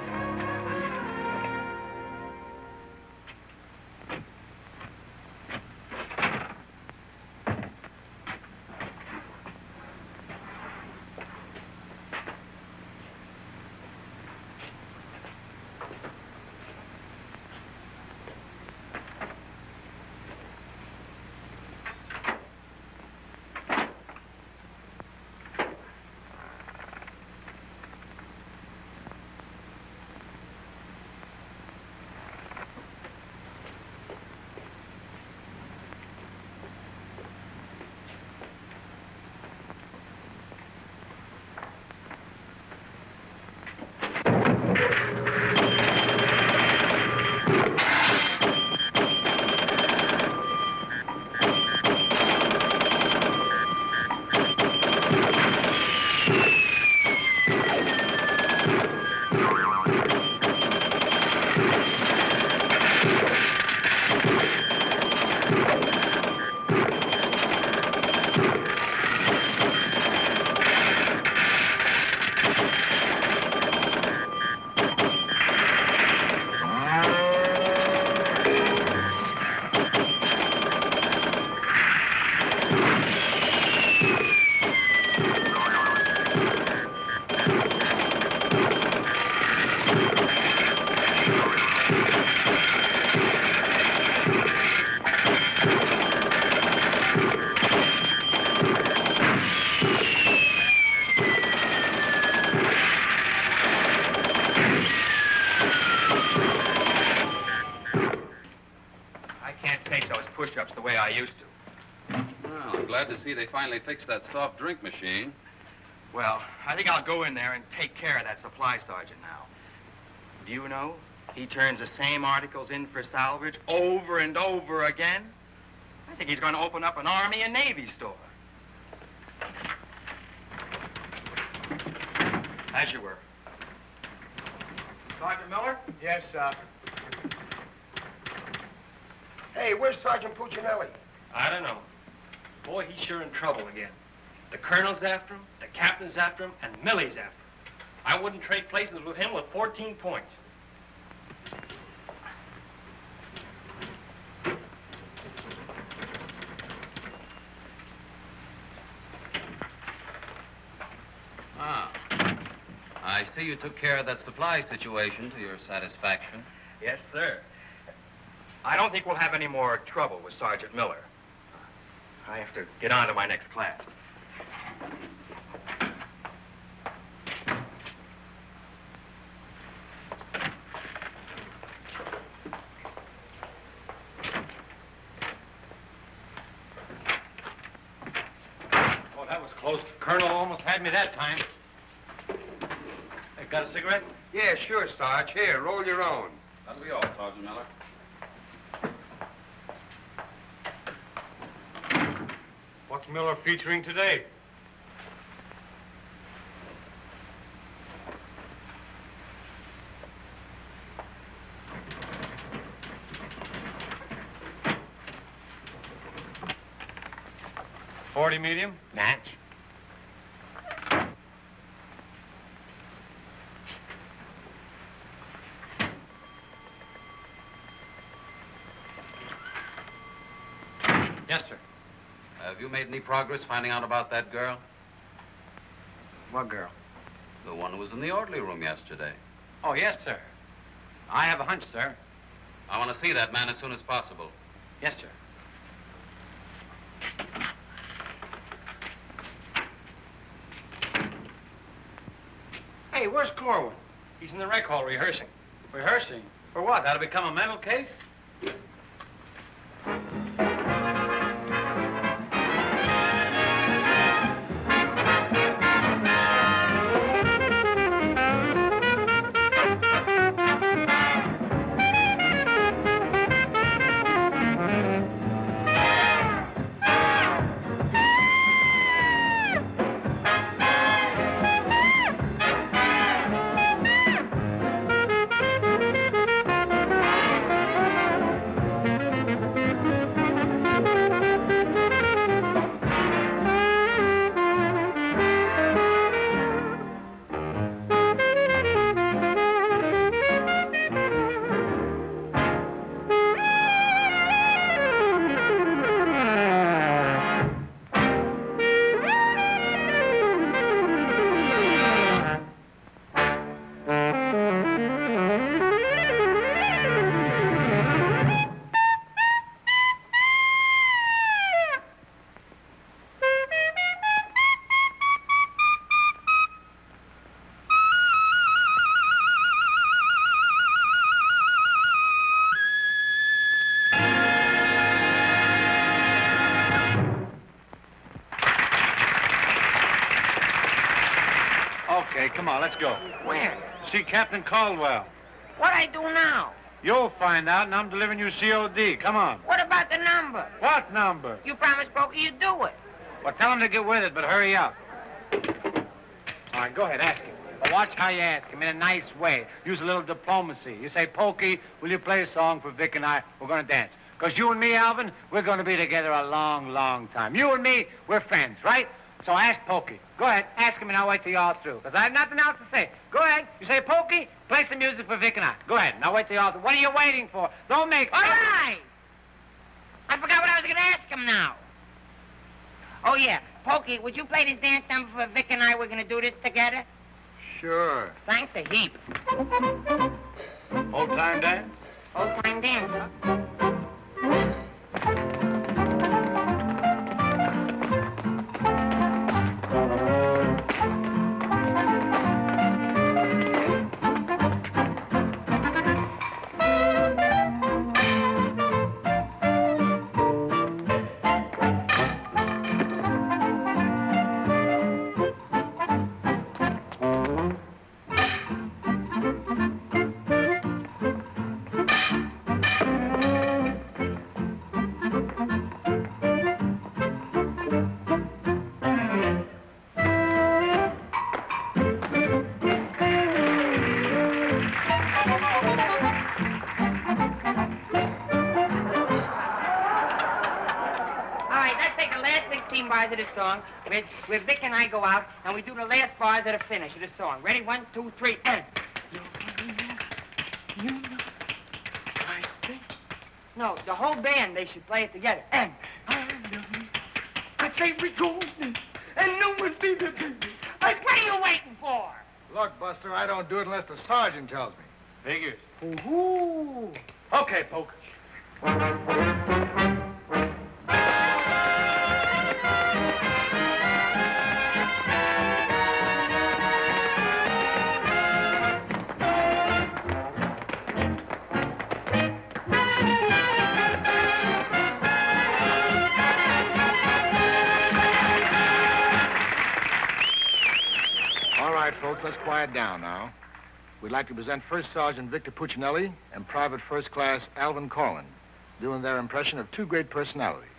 push-ups the way I used to. Well, I'm glad to see they finally fixed that soft drink machine. Well, I think I'll go in there and take care of that supply sergeant now. Do you know, he turns the same articles in for salvage over and over again. I think he's going to open up an Army and Navy store. As you were. Sergeant Miller? Yes, sir. Hey, where's Sergeant Puccinelli? I don't know. Boy, he's sure in trouble again. The colonel's after him, the captain's after him, and Millie's after him. I wouldn't trade places with him with 14 points. Ah. I see you took care of that supply situation to your satisfaction. Yes, sir. I don't think we'll have any more trouble with Sergeant Miller. I have to get on to my next class. Oh, that was close. Colonel almost had me that time. Hey, got a cigarette? Yeah, sure, Sarge. Here, roll your own. That'll be all, Sergeant Miller. What's Miller featuring today? .40 medium? Match. Yes, sir. Have you made any progress finding out about that girl? What girl? The one who was in the orderly room yesterday. Oh, yes, sir. I have a hunch, sir. I want to see that man as soon as possible. Yes, sir. Hey, where's Korwin? He's in the rec hall rehearsing. Rehearsing? For what? That'll become a mental case? on, let's go. Where? See Captain Caldwell. What I do now? You'll find out, and I'm delivering you COD. Come on. What about the number? What number? You promised Pokey you'd do it. Well, tell him to get with it, but hurry up. All right, go ahead, ask him. But watch how you ask him in a nice way. Use a little diplomacy. You say, Pokey, will you play a song for Vic and I? We're going to dance. Because you and me, Alvin, we're going to be together a long, long time. You and me, we're friends, right? So ask Pokey. Go ahead, ask him, and I'll wait till you're all through. Because I have nothing else to say. Go ahead. You say, Pokey, play some music for Vic and I. Go ahead, and I'll wait till you're all through. What are you waiting for? Don't make... All right. I forgot what I was going to ask him now. Oh, yeah. Pokey, would you play this dance number for Vic and I? We're going to do this together. Sure. Thanks a heap. Old-time dance? Old-time dance, huh? Of the song, where Vic and I go out and we do the last bars at the finish of the song. Ready? 1, 2, 3, and. No, the whole band, they should play it together. And. I say we go and no one be the baby. Like, what are you waiting for? Look, Buster, I don't do it unless the sergeant tells me. Figures. Ooh. Okay, Poke. Let's quiet down now. We'd like to present First Sergeant Vic Puccinelli and Private First Class Alvin Korwin, doing their impression of two great personalities.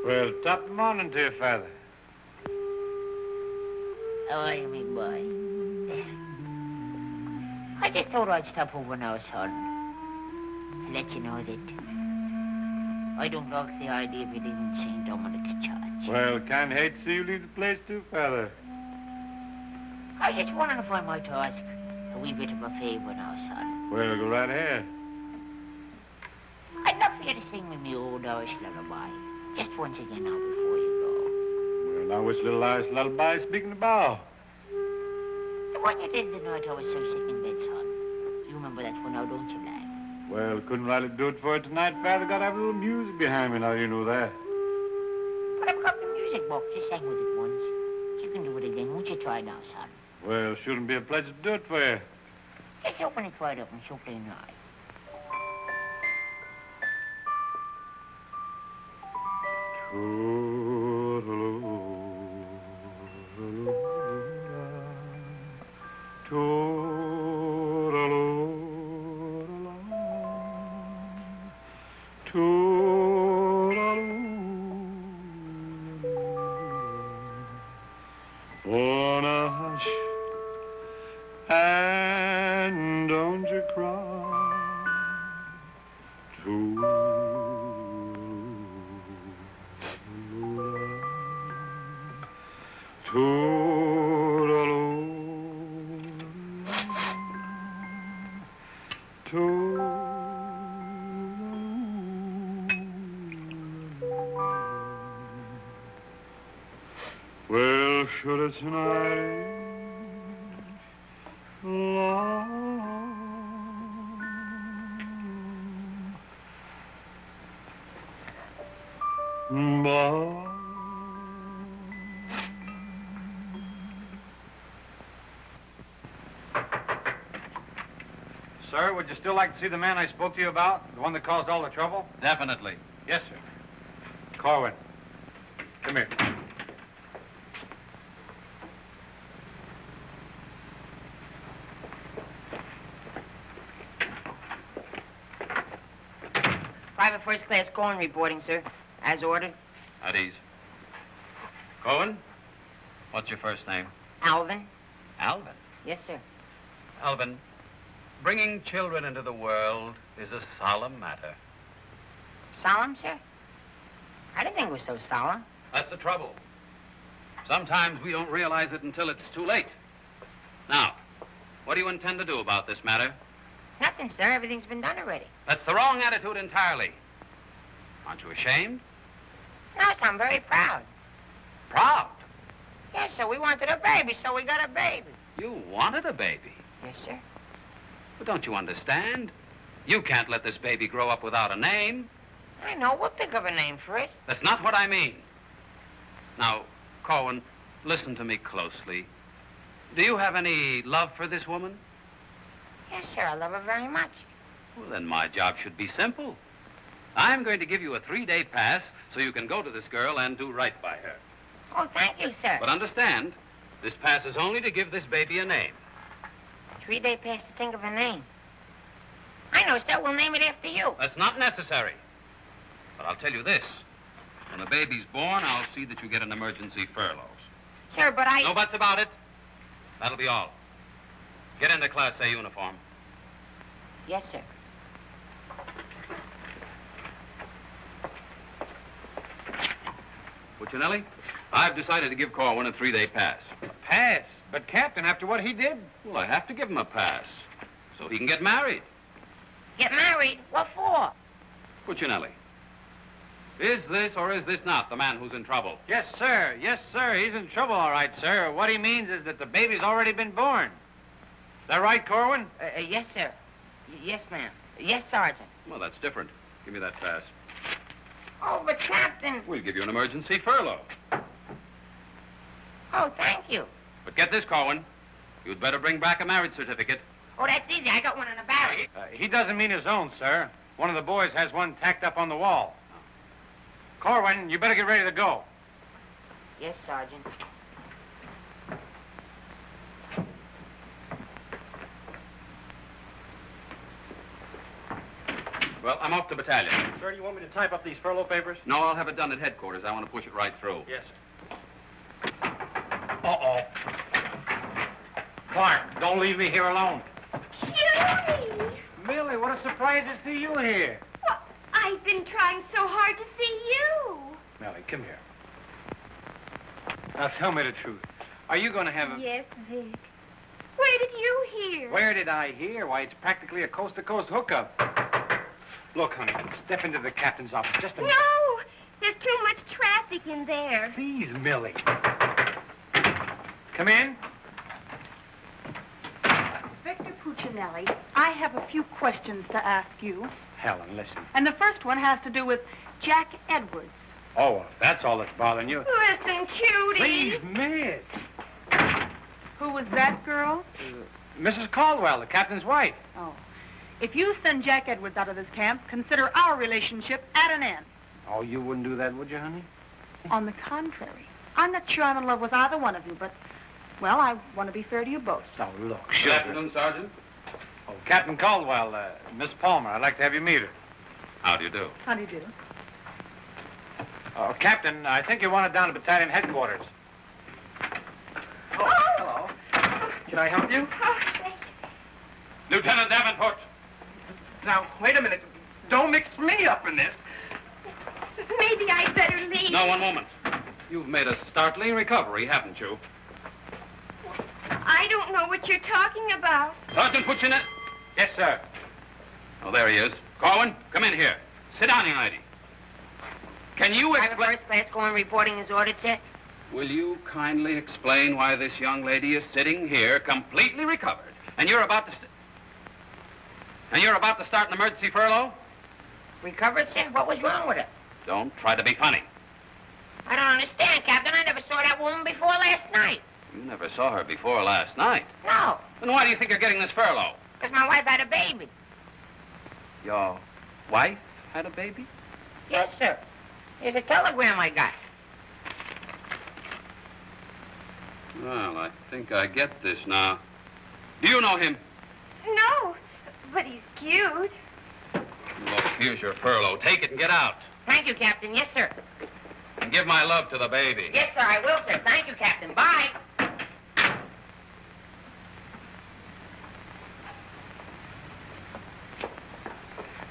Well, top morning to you, Father. How are you, big boy? I just thought I'd stop over now, son, and let you know that I don't like the idea of you leaving St. Dominic's Church. Well, can't hate to see you leave the place too, Father. I was just wondering if I might ask a wee bit of a favor now, son. Well, go right ahead. I'd love for you to sing me my old Irish lullaby, just once again now before you go. Well, now which little Irish lullaby speaking about? The one you did the night I was so sick in bed, son. You remember that one now, don't you, lad? Well, couldn't rightly do it for you tonight, Father. Got to have a little music behind me now, you know that. But I've got the music box. You sang with it once. You can do it again. Won't you try now, son? Well, shouldn't be a pleasure to do it for you. Just open it right up and so plain right. And don't you cry. Well, should it tonight Sir, would you still like to see the man I spoke to you about? The one that caused all the trouble? Definitely. Yes, sir. Korwin, come here. Private first class Corn reporting, sir. As ordered. At ease. Cohen, what's your first name? Alvin. Alvin. Yes, sir. Alvin, bringing children into the world is a solemn matter. Solemn, sir? I didn't think it was so solemn. That's the trouble. Sometimes we don't realize it until it's too late. Now, what do you intend to do about this matter? Nothing, sir. Everything's been done already. That's the wrong attitude entirely. Aren't you ashamed? No, sir, I'm very proud. Proud? Yes, sir. We wanted a baby, so we got a baby. You wanted a baby? Yes, sir. But don't you understand? You can't let this baby grow up without a name. I know. We'll think of a name for it. That's not what I mean. Now, Corwin, listen to me closely. Do you have any love for this woman? Yes, sir. I love her very much. Well, then my job should be simple. I'm going to give you a 3-day pass so you can go to this girl and do right by her. Oh, thank you, sir. But understand, this pass is only to give this baby a name. 3-day pass to think of a name. I know, sir. We'll name it after you. That's not necessary. But I'll tell you this. When the baby's born, I'll see that you get an emergency furlough. Sir, but I... No buts about it. That'll be all. Get into Class A uniform. Yes, sir. Puccinelli, I've decided to give Corwin a 3-day pass. A pass? But, Captain, after what he did? Well, I have to give him a pass so he can get married. Get married? What for? Puccinelli, is this or is this not the man who's in trouble? Yes, sir. Yes, sir. He's in trouble, all right, sir. What he means is that the baby's already been born. Is that right, Korwin? Yes, sir. Yes, ma'am. Yes, Sergeant. Well, that's different. Give me that pass. Oh, but Captain... We'll give you an emergency furlough. Oh, thank you. But get this, Corwin. You'd better bring back a marriage certificate. Oh, that's easy. I got one in the barracks. He doesn't mean his own, sir. One of the boys has one tacked up on the wall. Korwin, you better get ready to go. Yes, Sergeant. Well, I'm off to battalion. Sir, do you want me to type up these furlough papers? No, I'll have it done at headquarters. I want to push it right through. Yes, sir. Uh-oh. Clark, don't leave me here alone. Judy! Millie, what a surprise to see you here. Well, I've been trying so hard to see you. Millie, come here. Now, tell me the truth. Are you going to have a... Yes, Vic. Where did you hear? Where did I hear? Why, it's practically a coast-to-coast hookup. Look, honey, step into the captain's office just a minute. No! There's too much traffic in there. Please, Millie. Come in. Victor Puccinelli, I have a few questions to ask you. Helen, listen. And the first one has to do with Jack Edwards. Oh, well, if that's all that's bothering you. Listen, cutie. Please, Miss. Who was that girl? Mrs. Caldwell, the captain's wife. Oh. If you send Jack Edwards out of this camp, consider our relationship at an end. Oh, you wouldn't do that, would you, honey? On the contrary. I'm not sure I'm in love with either one of you, but, well, I want to be fair to you both. Oh, look, Good sure. afternoon, Sergeant. Oh, Captain Caldwell, Miss Palmer, I'd like to have you meet her. How do you do? How do you do? Oh, Captain, I think you want it down at battalion headquarters. Oh, hello. Can I help you? Oh, thank you. Lieutenant Davenport. Now, wait a minute. Don't mix me up in this. Maybe I'd better leave. No, one moment. You've made a startling recovery, haven't you? I don't know what you're talking about. Sergeant Puccinelli. Yes, sir. Oh, there he is. Corwin, come in here. Sit down, young lady. Can you Private explain... first class Corn reporting as ordered, sir. Will you kindly explain why this young lady is sitting here completely recovered, and you're about to... start an emergency furlough? Recovered, sir? What was wrong with her? Don't try to be funny. I don't understand, Captain. I never saw that woman before last night. You never saw her before last night. No. Then why do you think you're getting this furlough? Because my wife had a baby. Your wife had a baby? Yes, sir. Here's a telegram I got. Well, I think I get this now. Do you know him? No, but he's cute. Look, here's your furlough. Take it and get out. Thank you, Captain. Yes, sir. And give my love to the baby. Yes, sir, I will, sir. Thank you, Captain. Bye.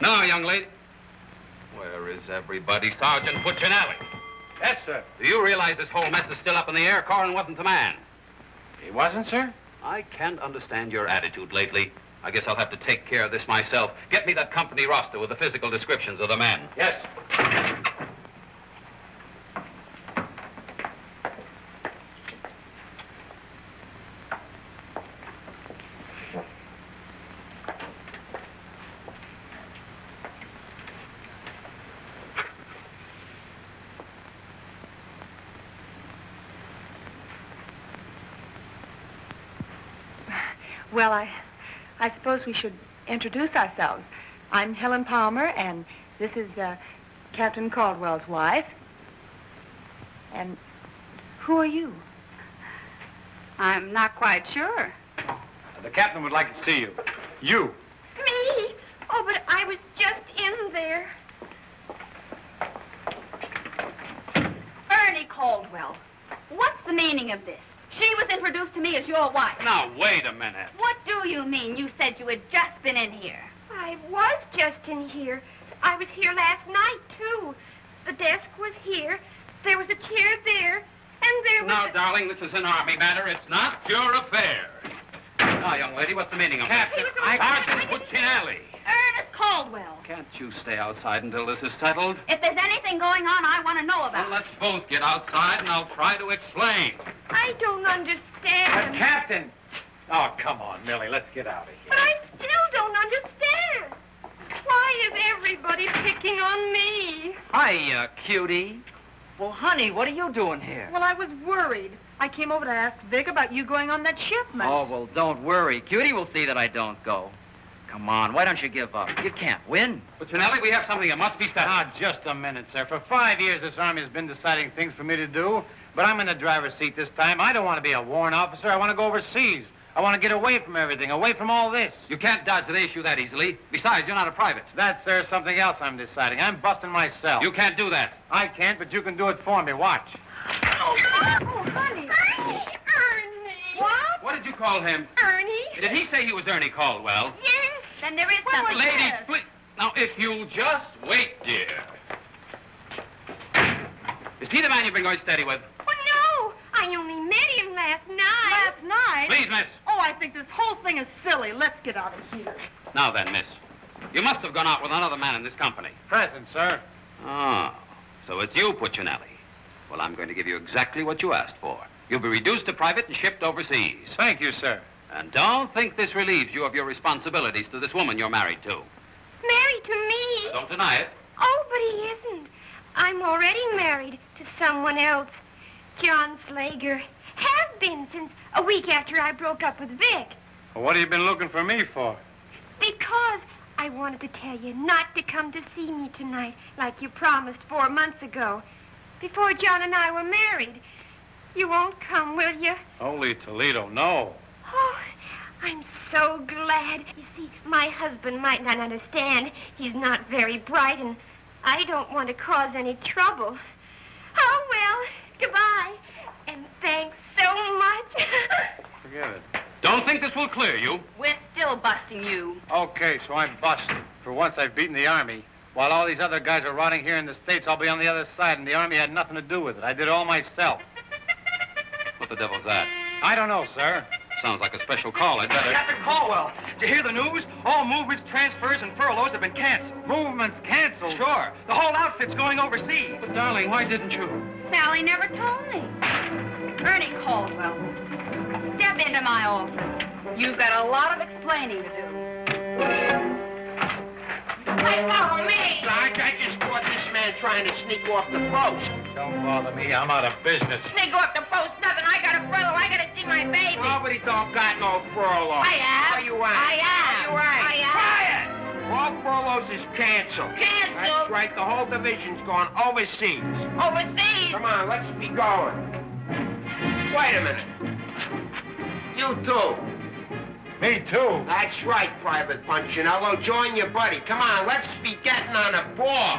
Now, young lady. Where is everybody? Sergeant Puccinelli. Yes, sir. Do you realize this whole mess is still up in the air? Korwin wasn't the man. He wasn't, sir? I can't understand your attitude lately. I guess I'll have to take care of this myself. Get me that company roster with the physical descriptions of the men. Yes. Well, I suppose we should introduce ourselves. I'm Helen Palmer, and this is Captain Caldwell's wife. And who are you? I'm not quite sure. The captain would like to see you. You. Me? Oh, but I was just in there. Ernie Caldwell. What's the meaning of this? She was introduced to me as your wife. Now, wait a minute. What do you mean? You said you had just been in here. I was just in here. I was here last night, too. The desk was here. There was a chair there. And there was... Now, darling, this is an Army matter. It's not your affair. Now, young lady, what's the meaning of that? Sergeant Puccinelli. Ernest Caldwell. Can't you stay outside until this is settled? If there's anything going on, I want to know about Well, let's both get outside, and I'll try to explain. I don't understand. Captain! Oh, come on, Millie. Let's get out of here. But I still don't understand. Why is everybody picking on me? Hiya, cutie. Well, honey, what are you doing here? Well, I was worried. I came over to ask Vic about you going on that shipment. Oh, well, don't worry. Cutie will see that I don't go. Come on, why don't you give up? You can't win. Puccinelli, we have something that must be settled. Ah, just a minute, sir. For 5 years, this Army has been deciding things for me to do, but I'm in the driver's seat this time. I don't want to be a warrant officer. I want to go overseas. I want to get away from everything, away from all this. You can't dodge the issue that easily. Besides, you're not a private. That's, sir, something else I'm deciding. I'm busting myself. You can't do that. I can't, but you can do it for me. Watch. Oh, honey. Ernie. What? What did you call him? Ernie. Did he say he was Ernie Caldwell? Yes. Then there is something. Ladies, please. Now, if you'll just wait, dear. Is he the man you've been going steady with? Oh, no. I only met him last night. Last night? Please, miss. Oh, I think this whole thing is silly. Let's get out of here. Now then, miss. You must have gone out with another man in this company. Present, sir. Oh, so it's you, Puccinelli. Well, I'm going to give you exactly what you asked for. You'll be reduced to private and shipped overseas. Thank you, sir. And don't think this relieves you of your responsibilities to this woman you're married to. Married to me? Don't deny it. Oh, but he isn't. I'm already married to someone else. John Slager. Have been since a week after I broke up with Vic. Well, what have you been looking for me for? Because I wanted to tell you not to come to see me tonight like you promised 4 months ago. Before John and I were married. You won't come, will you? Holy Toledo, no. Oh, I'm so glad. You see, my husband might not understand. He's not very bright, and I don't want to cause any trouble. Oh, well, goodbye. And thanks so much. Forget it. Don't think this will clear you. We're still busting you. Okay, so I'm busted. For once, I've beaten the Army. While all these other guys are rotting here in the States, I'll be on the other side, and the Army had nothing to do with it. I did it all myself. What the devil's that? I don't know, sir. Sounds like a special call. I'd better... Captain Caldwell, did you hear the news? All movements, transfers, and furloughs have been canceled. Movements canceled? Sure. The whole outfit's going overseas. But, darling, why didn't you? Sally never told me. Ernie Caldwell, step into my office. You've got a lot of explaining to do. Follow me! Sarge, I just caught this man trying to sneak off the post. Don't bother me. I'm out of business. Sneak off the post, nothing. I got a furlough. I got a my baby. Nobody don't got no furlough. I have. Where you at? I have. Where you at? I have. Quiet! All furloughs is canceled. Canceled? That's right. The whole division's gone overseas. Overseas? Come on, let's be going. Wait a minute. You too. Me too. That's right, Private Punchinello. Join your buddy. Come on, let's be getting on a ball.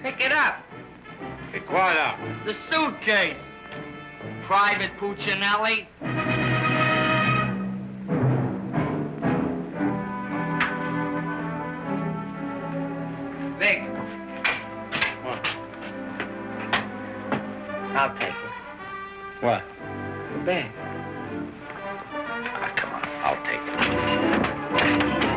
Pick it up. Hey, quiet up. The suitcase. Private Puccinelli. Vic. What? I'll take it. What? The bag. Come on, I'll take it.